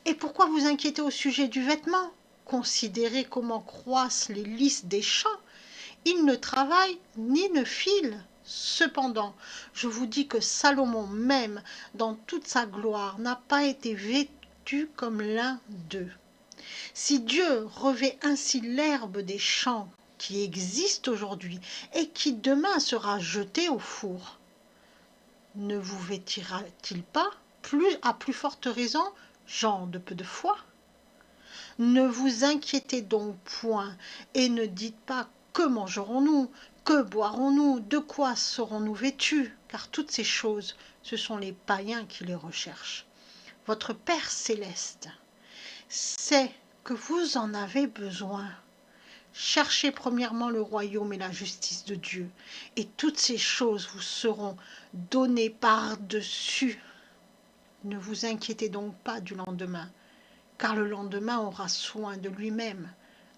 Speaker 1: Et pourquoi vous inquiétez au sujet du vêtement? Considérez comment croissent les lys des champs. Ils ne travaillent ni ne filent. Cependant, je vous dis que Salomon même, dans toute sa gloire, n'a pas été vêtu comme l'un d'eux. Si Dieu revêt ainsi l'herbe des champs qui existe aujourd'hui et qui demain sera jetée au four, ne vous vêtira-t-il pas à plus forte raison, gens de peu de foi? Ne vous inquiétez donc point et ne dites pas que mangerons-nous, que boirons-nous, de quoi serons-nous vêtus, car toutes ces choses, ce sont les païens qui les recherchent. Votre Père céleste sait que vous en avez besoin. Cherchez premièrement le royaume et la justice de Dieu, et toutes ces choses vous seront données par-dessus. Ne vous inquiétez donc pas du lendemain, car le lendemain aura soin de lui-même.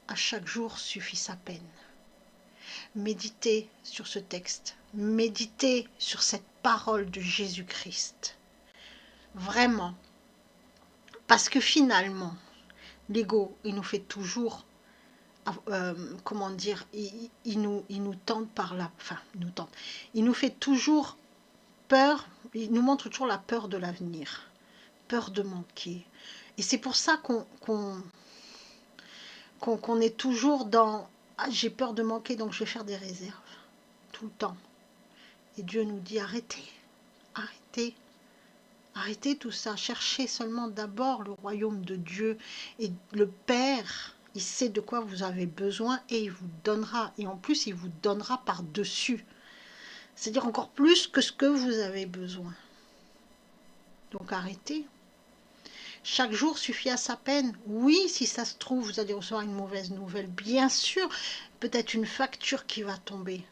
Speaker 1: À chaque jour suffit sa peine. Méditez sur ce texte, méditez sur cette parole de Jésus-Christ. Vraiment, parce que finalement, l'ego, il nous fait toujours, comment dire, il nous tente par la, enfin, il nous fait toujours peur, il nous montre toujours la peur de l'avenir, peur de manquer. Et c'est pour ça qu'on est toujours dans ah, j'ai peur de manquer, donc je vais faire des réserves tout le temps. Et Dieu nous dit arrêtez, arrêtez, arrêtez tout ça. Cherchez seulement d'abord le royaume de Dieu et le Père. Il sait de quoi vous avez besoin et il vous donnera. Et en plus, il vous donnera par-dessus. C'est-à-dire encore plus que ce que vous avez besoin. Donc arrêtez. Chaque jour suffit à sa peine. Oui, si ça se trouve, vous allez recevoir une mauvaise nouvelle. Bien sûr, peut-être une facture qui va tomber.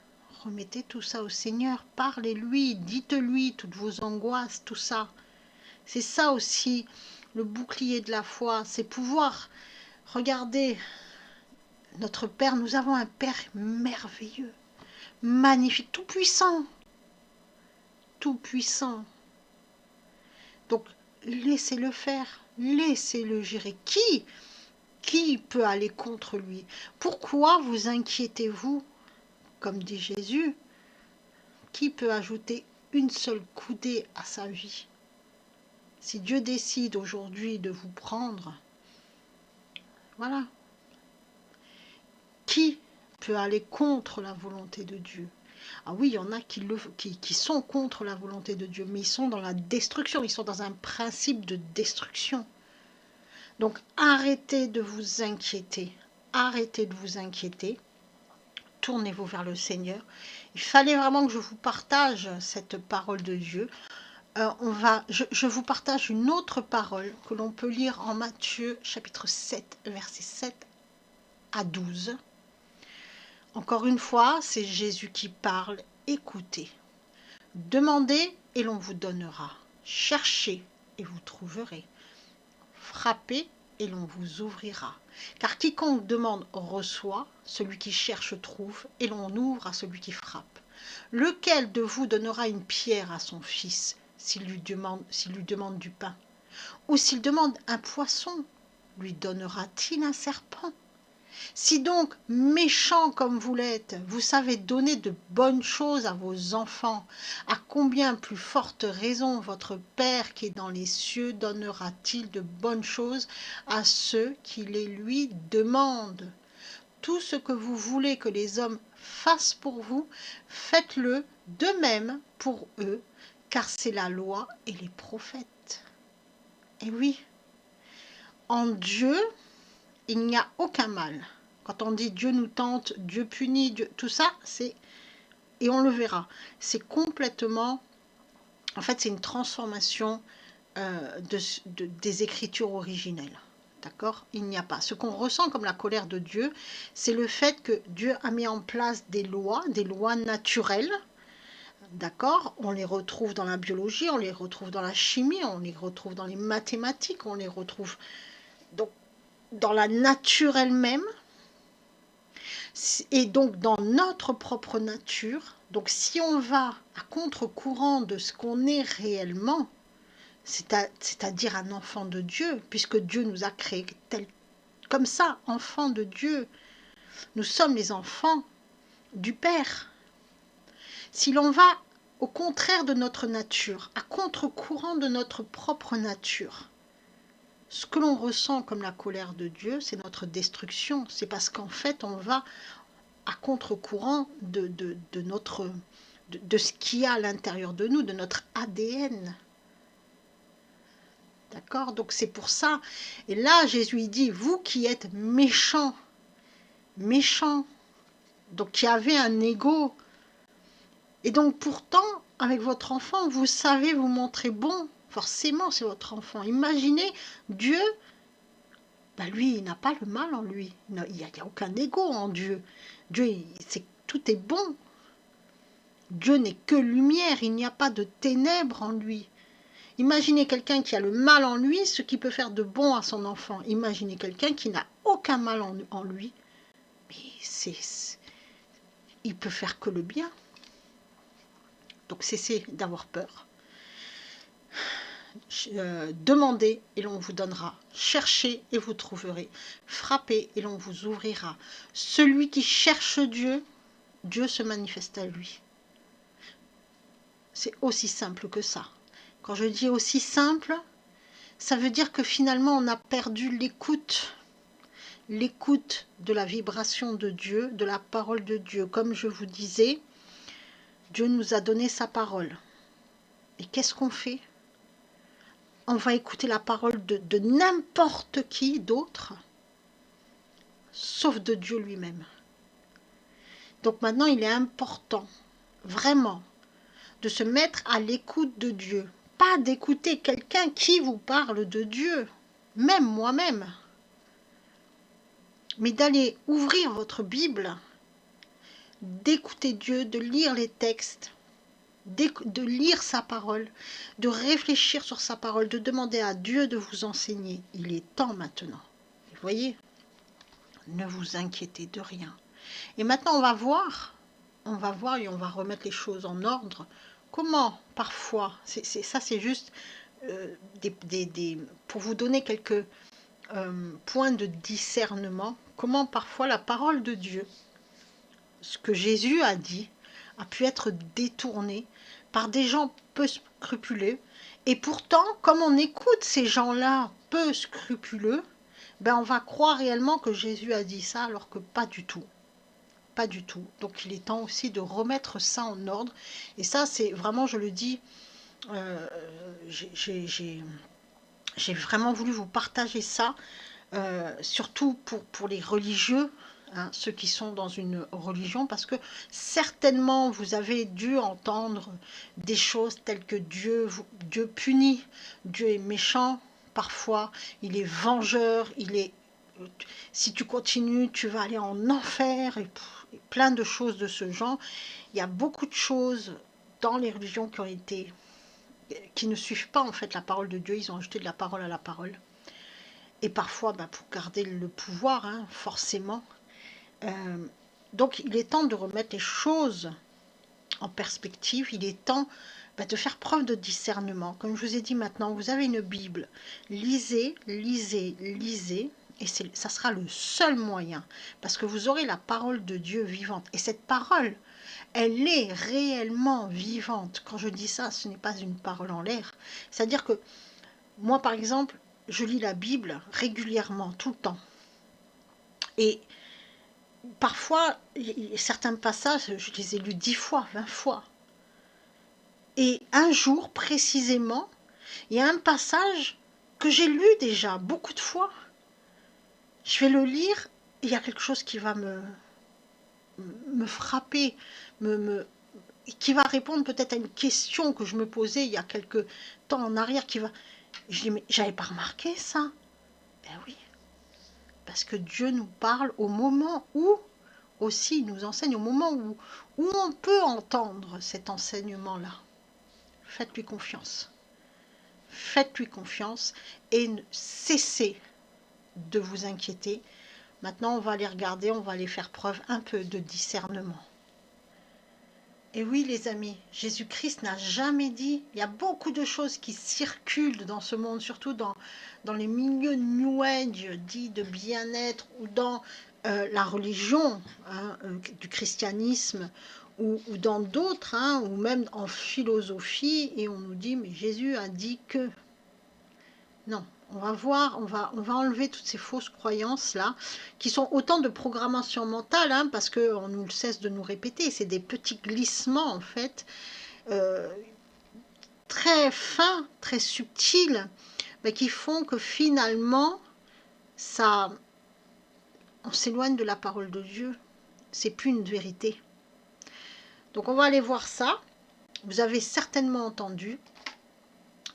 Speaker 1: Remettez tout ça au Seigneur. Parlez-lui, dites-lui toutes vos angoisses, tout ça. C'est ça aussi, le bouclier de la foi. C'est pouvoir regarder notre Père. Nous avons un Père merveilleux, magnifique, tout-puissant. Tout-puissant. Donc, laissez-le faire, laissez-le gérer. Qui peut aller contre lui? Pourquoi vous inquiétez-vous? Comme dit Jésus, qui peut ajouter une seule coudée à sa vie? Si Dieu décide aujourd'hui de vous prendre, voilà. Qui peut aller contre la volonté de Dieu? Ah oui, il y en a qui sont contre la volonté de Dieu, mais ils sont dans la destruction, ils sont dans un principe de destruction. Donc arrêtez de vous inquiéter, arrêtez de vous inquiéter, tournez-vous vers le Seigneur. Il fallait vraiment que je vous partage cette parole de Dieu. Je vous partage une autre parole que l'on peut lire en Matthieu chapitre 7, versets 7 à 12. Encore une fois, c'est Jésus qui parle. Écoutez. Demandez et l'on vous donnera. Cherchez et vous trouverez. Frappez et l'on vous ouvrira. Car quiconque demande reçoit, celui qui cherche trouve, et l'on ouvre à celui qui frappe. Lequel de vous donnera une pierre à son fils s'il lui demande du pain? Ou s'il demande un poisson, lui donnera-t-il un serpent? Si donc, méchant comme vous l'êtes, vous savez donner de bonnes choses à vos enfants, à combien plus forte raison votre Père qui est dans les cieux donnera-t-il de bonnes choses à ceux qui les lui demandent? Tout ce que vous voulez que les hommes fassent pour vous, faites-le de même pour eux, car c'est la loi et les prophètes. Et oui, en Dieu, il n'y a aucun mal. Quand on dit Dieu nous tente, Dieu punit, Dieu, tout ça, c'est, et on le verra, c'est complètement, en fait, c'est une transformation des Écritures originelles. D'accord? Il n'y a pas. Ce qu'on ressent comme la colère de Dieu, c'est le fait que Dieu a mis en place des lois naturelles. D'accord? On les retrouve dans la biologie, on les retrouve dans la chimie, on les retrouve dans les mathématiques, on les retrouve donc dans la nature elle-même. Et donc dans notre propre nature, donc si on va à contre-courant de ce qu'on est réellement, c'est-à-dire un enfant de Dieu, puisque Dieu nous a créés comme ça, enfants de Dieu, nous sommes les enfants du Père. Si l'on va au contraire de notre nature, à contre-courant de notre propre nature, ce que l'on ressent comme la colère de Dieu, c'est notre destruction. C'est parce qu'en fait, on va à contre-courant de ce qu'il y a à l'intérieur de nous, de notre ADN. D'accord? Donc c'est pour ça. Et là, Jésus dit, vous qui êtes méchants, donc qui avez un ego, et donc pourtant, avec votre enfant, vous savez vous montrer bon. Forcément, c'est votre enfant. Imaginez, Dieu, lui, il n'a pas le mal en lui. Il n'y a aucun ego en Dieu. Dieu, tout est bon. Dieu n'est que lumière, il n'y a pas de ténèbres en lui. Imaginez quelqu'un qui a le mal en lui, ce qui peut faire de bon à son enfant. Imaginez quelqu'un qui n'a aucun mal en lui, mais il peut faire que le bien. Donc cessez d'avoir peur. Demandez et l'on vous donnera. Cherchez et vous trouverez. Frappez et l'on vous ouvrira. Celui qui cherche Dieu, Dieu se manifeste à lui. C'est aussi simple que ça. Quand je dis aussi simple, ça veut dire que finalement on a perdu l'écoute de la vibration de Dieu, de la parole de Dieu. Comme je vous disais, Dieu nous a donné sa parole. Et qu'est-ce qu'on fait? On va écouter la parole de n'importe qui d'autre, sauf de Dieu lui-même. Donc maintenant, il est important, vraiment, de se mettre à l'écoute de Dieu. Pas d'écouter quelqu'un qui vous parle de Dieu, même moi-même, mais d'aller ouvrir votre Bible, d'écouter Dieu, de lire les textes, de lire sa parole, de réfléchir sur sa parole, de demander à Dieu de vous enseigner. Il est temps maintenant. Vous voyez, ne vous inquiétez de rien. Et maintenant, on va voir et on va remettre les choses en ordre. Comment, parfois, c'est juste pour vous donner quelques points de discernement, comment parfois la parole de Dieu, ce que Jésus a dit, a pu être détourné par des gens peu scrupuleux. Et pourtant, comme on écoute ces gens-là peu scrupuleux, on va croire réellement que Jésus a dit ça, alors que pas du tout. Pas du tout. Donc il est temps aussi de remettre ça en ordre. Et ça, c'est vraiment, je le dis, j'ai vraiment voulu vous partager ça, surtout pour les religieux, ceux qui sont dans une religion, parce que certainement vous avez dû entendre des choses telles que Dieu punit, Dieu est méchant, parfois il est vengeur, si tu continues, tu vas aller en enfer, et plein de choses de ce genre. Il y a beaucoup de choses dans les religions qui ne suivent pas en fait la parole de Dieu, ils ont ajouté de la parole à la parole. Et parfois, pour garder le pouvoir, forcément. Donc, il est temps de remettre les choses en perspective. Il est temps de faire preuve de discernement. Comme je vous ai dit maintenant, vous avez une Bible. Lisez, lisez, lisez. Et ça sera le seul moyen, parce que vous aurez la parole de Dieu vivante. Et cette parole, elle est réellement vivante. Quand je dis ça, ce n'est pas une parole en l'air. C'est-à-dire que moi, par exemple, je lis la Bible régulièrement, tout le temps. Et parfois, certains passages, je les ai lus 10 fois, 20 fois. Et un jour, précisément, il y a un passage que j'ai lu déjà beaucoup de fois. Je vais le lire, et il y a quelque chose qui va me frapper, qui va répondre peut-être à une question que je me posais il y a quelques temps en arrière. Je dis, mais j'avais pas remarqué ça. Ben oui, parce que Dieu nous parle au moment où, aussi, il nous enseigne au moment où on peut entendre cet enseignement-là. Faites-lui confiance. Faites-lui confiance et cessez de vous inquiéter. Maintenant, on va aller regarder, on va aller faire preuve un peu de discernement. Et oui, les amis, Jésus-Christ n'a jamais dit, il y a beaucoup de choses qui circulent dans ce monde, surtout dans les milieux New Age, dits de bien-être, ou dans la religion du christianisme, ou dans d'autres, ou même en philosophie, et on nous dit, mais Jésus a dit que... Non, on va voir, on va enlever toutes ces fausses croyances-là, qui sont autant de programmation mentale, parce qu'on ne cesse de nous répéter, c'est des petits glissements, en fait, très fins, très subtils, mais qui font que finalement, on s'éloigne de la parole de Dieu. C'est plus une vérité. Donc on va aller voir ça. Vous avez certainement entendu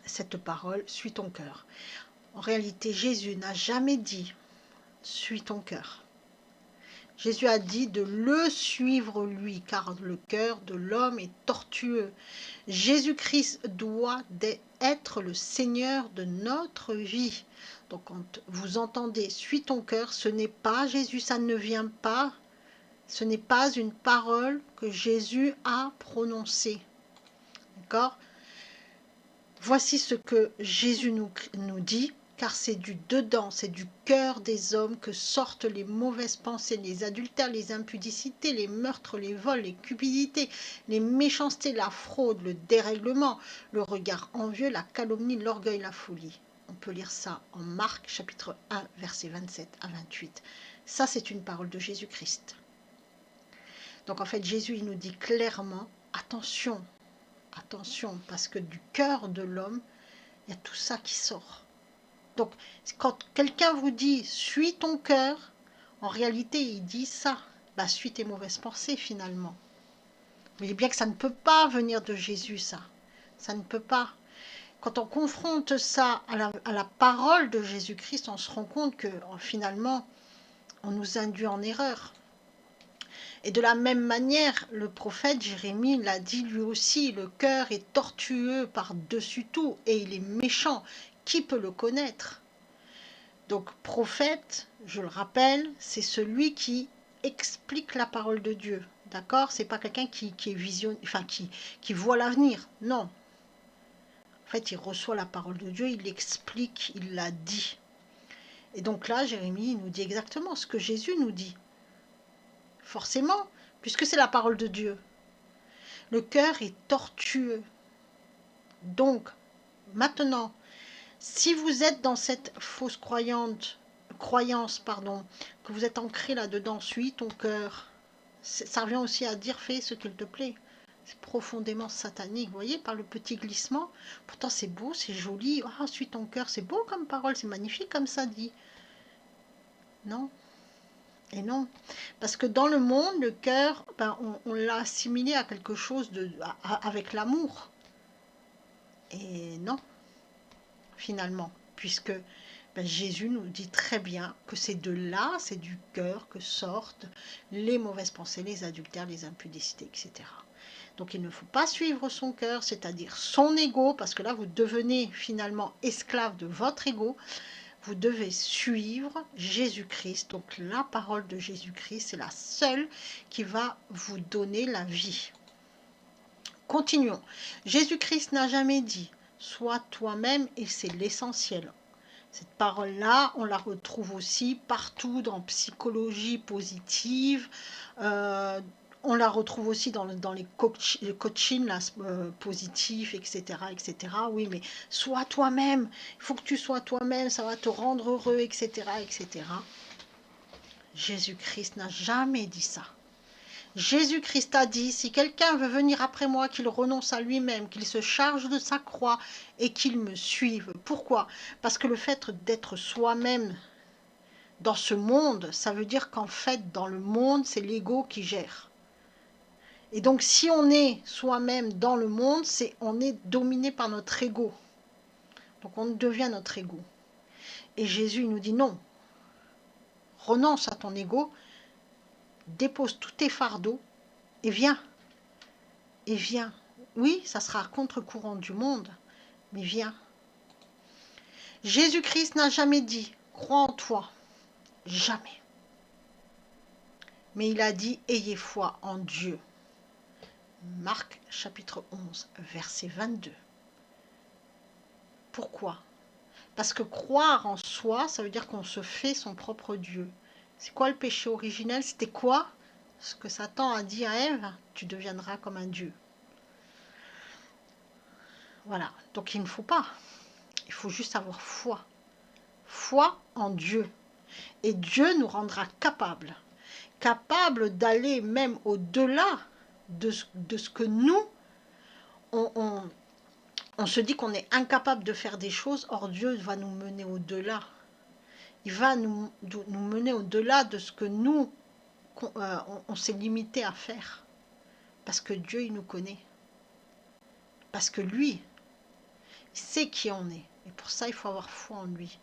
Speaker 1: cette parole, suis ton cœur. En réalité, Jésus n'a jamais dit « suis ton cœur ». Jésus a dit de le suivre lui, car le cœur de l'homme est tortueux. Jésus-Christ doit être le Seigneur de notre vie. Donc quand vous entendez « suis ton cœur », ce n'est pas Jésus, ça ne vient pas. Ce n'est pas une parole que Jésus a prononcée. D'accord ? Voici ce que Jésus nous dit, car c'est du dedans, c'est du cœur des hommes que sortent les mauvaises pensées, les adultères, les impudicités, les meurtres, les vols, les cupidités, les méchancetés, la fraude, le dérèglement, le regard envieux, la calomnie, l'orgueil, la folie. On peut lire ça en Marc chapitre 1, versets 27 à 28. Ça, c'est une parole de Jésus-Christ. Donc en fait, Jésus, il nous dit clairement, attention, attention, parce que du cœur de l'homme, il y a tout ça qui sort. Donc, quand quelqu'un vous dit « suis ton cœur », en réalité, il dit ça. Bah, suis tes mauvaises pensées, finalement. Vous voyez bien que ça ne peut pas venir de Jésus, ça. Ça ne peut pas. Quand on confronte ça à la parole de Jésus-Christ, on se rend compte que, finalement, on nous induit en erreur. Et de la même manière, le prophète Jérémie l'a dit lui aussi, le cœur est tortueux par-dessus tout et il est méchant. Qui peut le connaître ? Donc prophète, je le rappelle, c'est celui qui explique la parole de Dieu. D'accord ? C'est pas quelqu'un qui voit l'avenir. Non. En fait, il reçoit la parole de Dieu, il l'explique, il la dit. Et donc là, Jérémie nous dit exactement ce que Jésus nous dit. Forcément, puisque c'est la parole de Dieu. Le cœur est tortueux. Donc, maintenant, si vous êtes dans cette fausse croyance, que vous êtes ancré là-dedans, suis ton cœur, ça revient aussi à dire fais ce qu'il te plaît. C'est profondément satanique, vous voyez, par le petit glissement. Pourtant, c'est beau, c'est joli. Ah, suis ton cœur, c'est beau comme parole, c'est magnifique comme ça dit. Non. Et non, parce que dans le monde, le cœur, on l'a assimilé à quelque chose avec l'amour. Et non, finalement, puisque Jésus nous dit très bien que c'est de là, c'est du cœur que sortent les mauvaises pensées, les adultères, les impudicités, etc. Donc il ne faut pas suivre son cœur, c'est-à-dire son ego, parce que là vous devenez finalement esclave de votre ego. Vous devez suivre Jésus-Christ. Donc la parole de Jésus-Christ, c'est la seule qui va vous donner la vie. Continuons. Jésus-Christ n'a jamais dit « sois toi-même » et c'est l'essentiel. Cette parole-là, on la retrouve aussi partout dans psychologie positive. On la retrouve aussi dans les coachings là, positifs, etc., etc. Oui, mais sois toi-même. Il faut que tu sois toi-même. Ça va te rendre heureux, etc., etc. Jésus-Christ n'a jamais dit ça. Jésus-Christ a dit, si quelqu'un veut venir après moi, qu'il renonce à lui-même, qu'il se charge de sa croix et qu'il me suive. Pourquoi? Parce que le fait d'être soi-même dans ce monde, ça veut dire qu'en fait, dans le monde, c'est l'ego qui gère. Et donc, si on est soi-même dans le monde, on est dominé par notre ego. Donc, on devient notre ego. Et Jésus nous dit non, renonce à ton ego, dépose tous tes fardeaux et viens. Et viens. Oui, ça sera à contre-courant du monde, mais viens. Jésus-Christ n'a jamais dit « crois en toi ». Jamais. Mais il a dit « ayez foi en Dieu ». Marc chapitre 11, verset 22. Pourquoi? Parce que croire en soi, ça veut dire qu'on se fait son propre Dieu. C'est quoi le péché originel? C'était quoi? Ce que Satan a dit à Ève, tu deviendras comme un Dieu. Voilà, donc il ne faut pas. Il faut juste avoir foi. Foi en Dieu. Et Dieu nous rendra capables d'aller même au-delà de ce que nous, on se dit qu'on est incapable de faire des choses, or Dieu va nous mener au-delà. Il va nous mener au-delà de ce que nous, on s'est limité à faire. Parce que Dieu, il nous connaît. Parce que lui, il sait qui on est. Et pour ça, il faut avoir foi en lui.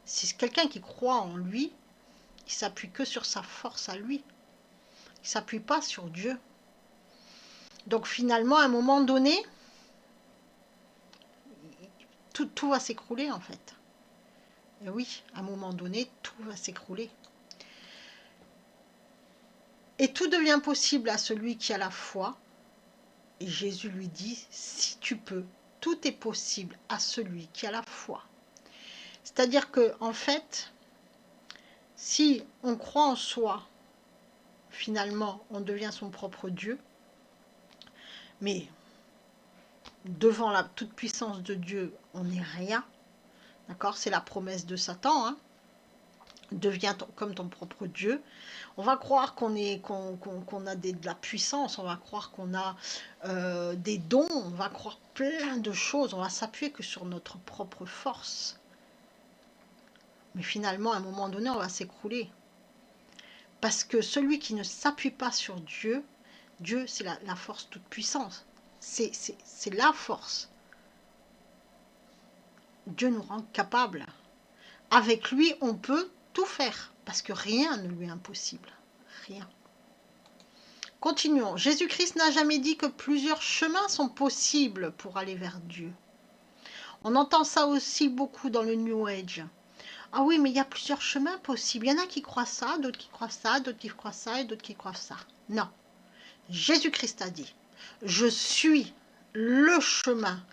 Speaker 1: Si c'est quelqu'un qui croit en lui, il s'appuie que sur sa force à lui. Il ne s'appuie pas sur Dieu. Donc finalement, à un moment donné, tout va s'écrouler en fait. Et oui, à un moment donné, tout va s'écrouler. Et tout devient possible à celui qui a la foi. Et Jésus lui dit, si tu peux, tout est possible à celui qui a la foi. C'est-à-dire que en fait, si on croit en soi, finalement, on devient son propre Dieu. Mais devant la toute-puissance de Dieu, on n'est rien. D'accord? C'est la promesse de Satan. Hein? Deviens comme ton propre Dieu. On va croire qu'on a de la puissance, on va croire qu'on a des dons, on va croire plein de choses, on va s'appuyer que sur notre propre force. Mais finalement, à un moment donné, on va s'écrouler. Parce que celui qui ne s'appuie pas sur Dieu, Dieu, c'est la force toute puissance. C'est la force. Dieu nous rend capables. Avec lui, on peut tout faire, parce que rien ne lui est impossible. Rien. Continuons. Jésus-Christ n'a jamais dit que plusieurs chemins sont possibles pour aller vers Dieu. On entend ça aussi beaucoup dans le New Age. Ah oui, mais il y a plusieurs chemins possibles. Il y en a qui croient ça, d'autres qui croient ça, d'autres qui croient ça et d'autres qui croient ça. Non. Jésus-Christ a dit, je suis le chemin,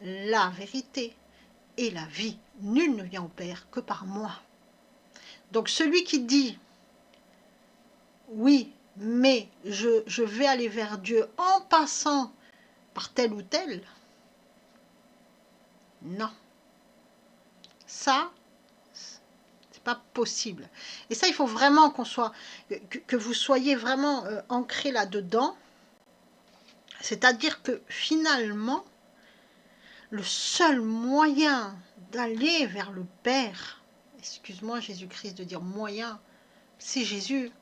Speaker 1: la vérité et la vie. Nul ne vient au Père que par moi. Donc celui qui dit, oui, mais je vais aller vers Dieu en passant par tel ou tel, non. Ça, c'est pas possible. Et ça, il faut vraiment que vous soyez vraiment ancrés là-dedans. C'est-à-dire que finalement, le seul moyen d'aller vers le Père, excuse-moi Jésus-Christ de dire moyen, c'est Jésus.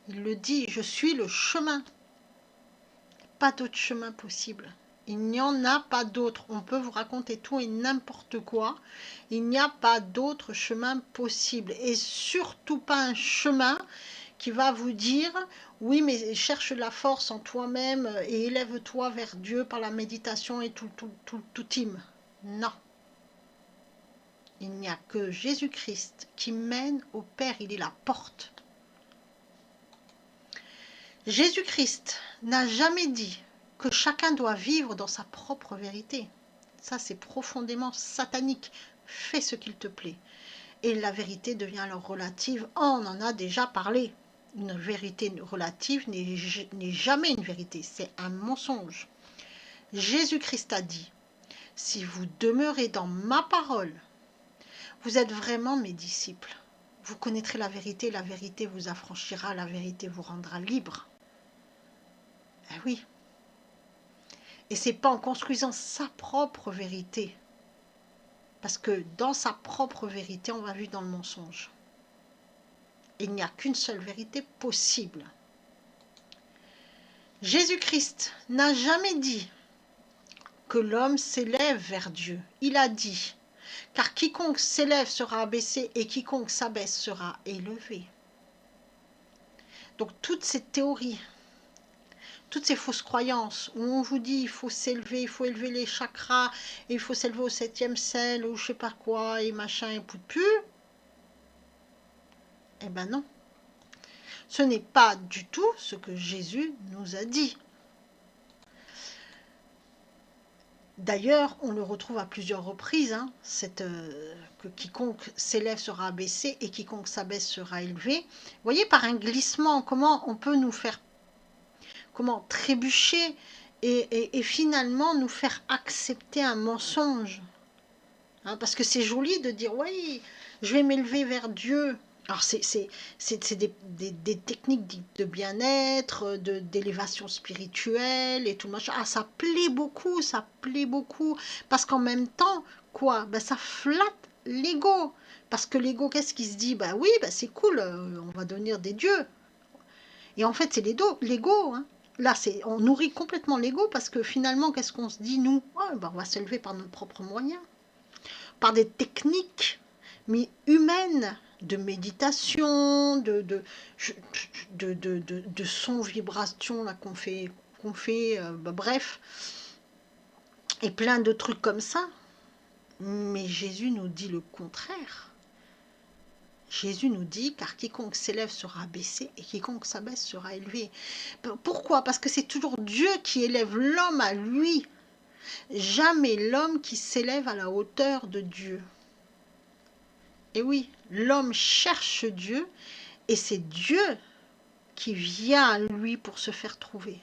Speaker 1: Il le dit, je suis le chemin. Pas d'autre chemin possible. Il n'y en a pas d'autre. On peut vous raconter tout et n'importe quoi. Il n'y a pas d'autre chemin possible. Et surtout pas un chemin qui va vous dire, oui, mais cherche la force en toi-même et élève-toi vers Dieu par la méditation et tout team. Non. Il n'y a que Jésus-Christ qui mène au Père. Il est la porte. Jésus-Christ n'a jamais dit que chacun doit vivre dans sa propre vérité. Ça, c'est profondément satanique. Fais ce qu'il te plaît. Et la vérité devient alors relative. Oh, on en a déjà parlé. Une vérité relative n'est jamais une vérité, c'est un mensonge. Jésus-Christ a dit, si vous demeurez dans ma parole, vous êtes vraiment mes disciples. Vous connaîtrez la vérité vous affranchira, la vérité vous rendra libre. Eh oui. Et c'est pas en construisant sa propre vérité. Parce que dans sa propre vérité, on va vivre dans le mensonge. Il n'y a qu'une seule vérité possible. Jésus-Christ n'a jamais dit que l'homme s'élève vers Dieu. Il a dit, car quiconque s'élève sera abaissé et quiconque s'abaisse sera élevé. Donc toutes ces théories, toutes ces fausses croyances où on vous dit il faut s'élever, il faut élever les chakras, et il faut s'élever au 7e ciel ou je sais pas quoi et machin et pout-pu, eh ben non. Ce n'est pas du tout ce que Jésus nous a dit. D'ailleurs, on le retrouve à plusieurs reprises, hein, que quiconque s'élève sera abaissé et quiconque s'abaisse sera élevé. Vous voyez, par un glissement, comment on peut nous faire trébucher et finalement nous faire accepter un mensonge. Hein, parce que c'est joli de dire, oui, je vais m'élever vers Dieu. Alors, c'est des techniques de bien-être, d'élévation spirituelle et tout le machin. Ah, ça plaît beaucoup. Parce qu'en même temps, quoi, ben, ça flatte l'ego. Parce que l'ego, qu'est-ce qu'il se dit? Ben oui, ben c'est cool, on va devenir des dieux. Et en fait, c'est l'ego. Hein. Là, on nourrit complètement l'ego parce que finalement, qu'est-ce qu'on se dit, nous? Ouais, ben, on va s'élever par nos propres moyens. Par des techniques mais humaines, de méditation, de son vibration là, qu'on fait bref, et plein de trucs comme ça. Mais Jésus nous dit le contraire. Jésus nous dit, car quiconque s'élève sera abaissé et quiconque s'abaisse sera élevé. Pourquoi? Parce que c'est toujours Dieu qui élève l'homme à lui. Jamais l'homme qui s'élève à la hauteur de Dieu. Et oui, l'homme cherche Dieu et c'est Dieu qui vient à lui pour se faire trouver.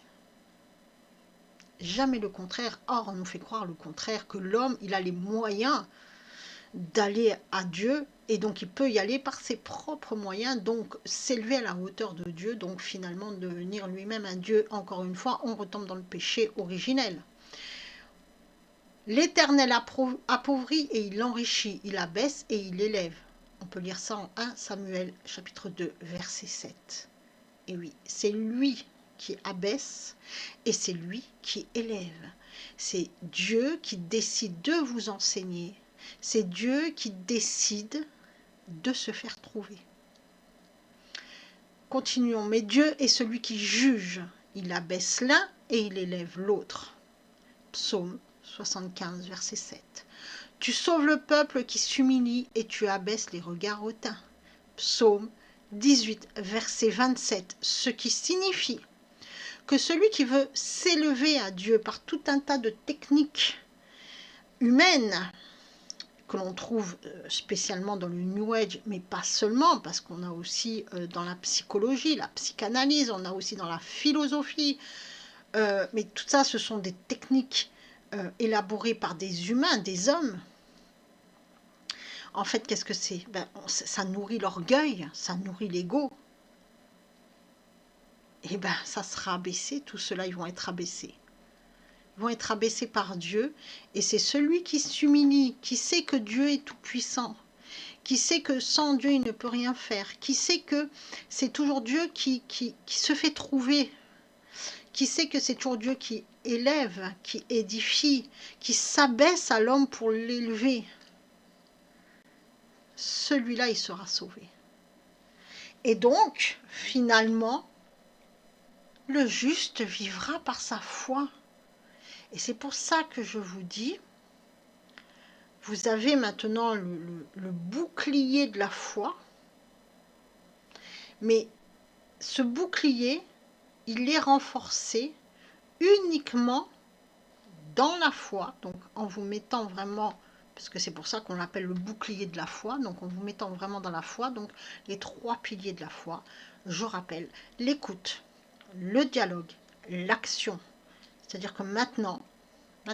Speaker 1: Jamais le contraire. Or, on nous fait croire le contraire, que l'homme, il a les moyens d'aller à Dieu et donc il peut y aller par ses propres moyens, donc s'élever à la hauteur de Dieu, donc finalement devenir lui-même un Dieu. Encore une fois, on retombe dans le péché originel. L'Éternel appauvrit et il enrichit, il abaisse et il élève. On peut lire ça en 1 Samuel chapitre 2 verset 7. Et oui, c'est lui qui abaisse et c'est lui qui élève. C'est Dieu qui décide de vous enseigner. C'est Dieu qui décide de se faire trouver. Continuons. Mais Dieu est celui qui juge. Il abaisse l'un et il élève l'autre. Psaume 75 verset 7. Tu sauves le peuple qui s'humilie et tu abaisses les regards hautains. Psaume 18, verset 27, ce qui signifie que celui qui veut s'élever à Dieu par tout un tas de techniques humaines que l'on trouve spécialement dans le New Age, mais pas seulement, parce qu'on a aussi dans la psychologie, la psychanalyse, on a aussi dans la philosophie, mais tout ça, ce sont des techniques élaborées par des humains, des hommes. En fait, qu'est-ce que c'est? Ça nourrit l'orgueil, ça nourrit l'ego. Et ça sera abaissé, tout cela, ils vont être abaissés. Ils vont être abaissés par Dieu, et c'est celui qui s'humilie, qui sait que Dieu est tout-puissant, qui sait que sans Dieu, il ne peut rien faire, qui sait que c'est toujours Dieu qui se fait trouver, qui sait que c'est toujours Dieu qui élève, qui édifie, qui s'abaisse à l'homme pour l'élever. Celui-là, il sera sauvé. Et donc, finalement, le juste vivra par sa foi. Et c'est pour ça que je vous dis, vous avez maintenant le bouclier de la foi, mais ce bouclier, il est renforcé uniquement dans la foi, donc en vous mettant vraiment, parce que c'est pour ça qu'on l'appelle le bouclier de la foi, donc en vous mettant vraiment dans la foi, donc les 3 piliers de la foi, je rappelle, l'écoute, le dialogue, l'action. C'est-à-dire que maintenant, vous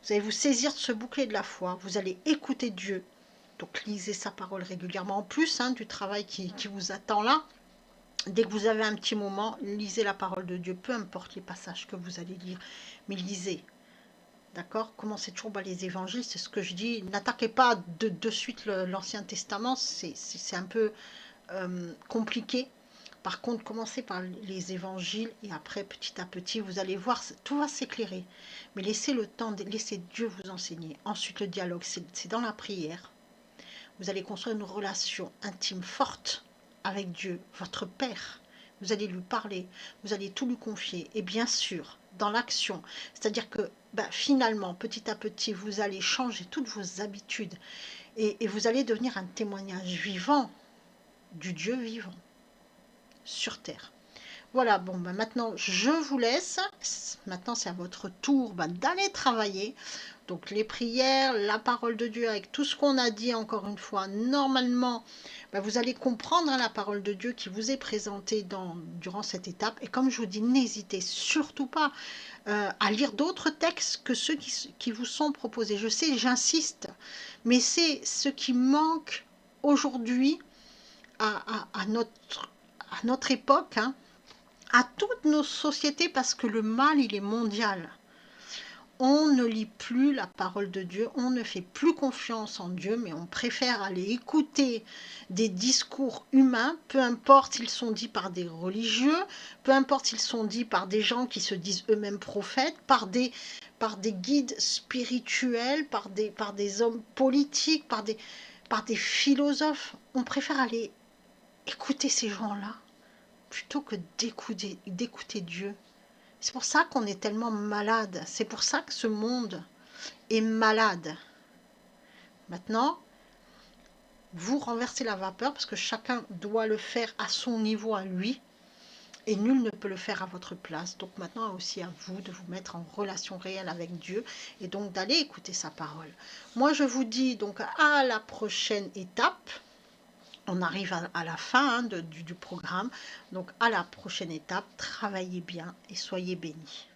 Speaker 1: allez vous saisir de ce bouclier de la foi, vous allez écouter Dieu, donc lisez sa parole régulièrement, en plus du travail qui vous attend là. Dès que vous avez un petit moment, lisez la parole de Dieu, peu importe les passages que vous allez lire, mais lisez. D'accord? Commencez toujours par les évangiles, c'est ce que je dis. N'attaquez pas de suite l'Ancien Testament, c'est un peu compliqué. Par contre, commencez par les évangiles et après, petit à petit, vous allez voir, tout va s'éclairer. Mais laissez le temps, laissez Dieu vous enseigner. Ensuite, le dialogue, c'est dans la prière. Vous allez construire une relation intime forte avec Dieu, votre Père. Vous allez lui parler, vous allez tout lui confier. Et bien sûr, dans l'action, c'est-à-dire que finalement, petit à petit, vous allez changer toutes vos habitudes et vous allez devenir un témoignage vivant du Dieu vivant sur terre. Voilà, bon, maintenant, je vous laisse. Maintenant, c'est à votre tour d'aller travailler. Donc, les prières, la parole de Dieu, avec tout ce qu'on a dit, encore une fois, normalement, vous allez comprendre la parole de Dieu qui vous est présentée durant cette étape. Et comme je vous dis, n'hésitez surtout pas à lire d'autres textes que ceux qui vous sont proposés. Je sais, j'insiste, mais c'est ce qui manque aujourd'hui à notre époque, à toutes nos sociétés, parce que le mal, il est mondial. On ne lit plus la parole de Dieu, on ne fait plus confiance en Dieu, mais on préfère aller écouter des discours humains, peu importe s'ils sont dits par des religieux, peu importe s'ils sont dits par des gens qui se disent eux-mêmes prophètes, par des guides spirituels, par des hommes politiques, par des philosophes. On préfère aller écouter ces gens-là plutôt que d'écouter Dieu. C'est pour ça qu'on est tellement malade. C'est pour ça que ce monde est malade. Maintenant, vous renversez la vapeur parce que chacun doit le faire à son niveau à lui et nul ne peut le faire à votre place. Donc maintenant aussi à vous de vous mettre en relation réelle avec Dieu et donc d'aller écouter sa parole. Moi je vous dis donc à la prochaine étape. On arrive à la fin du programme. Donc à la prochaine étape, travaillez bien et soyez bénis.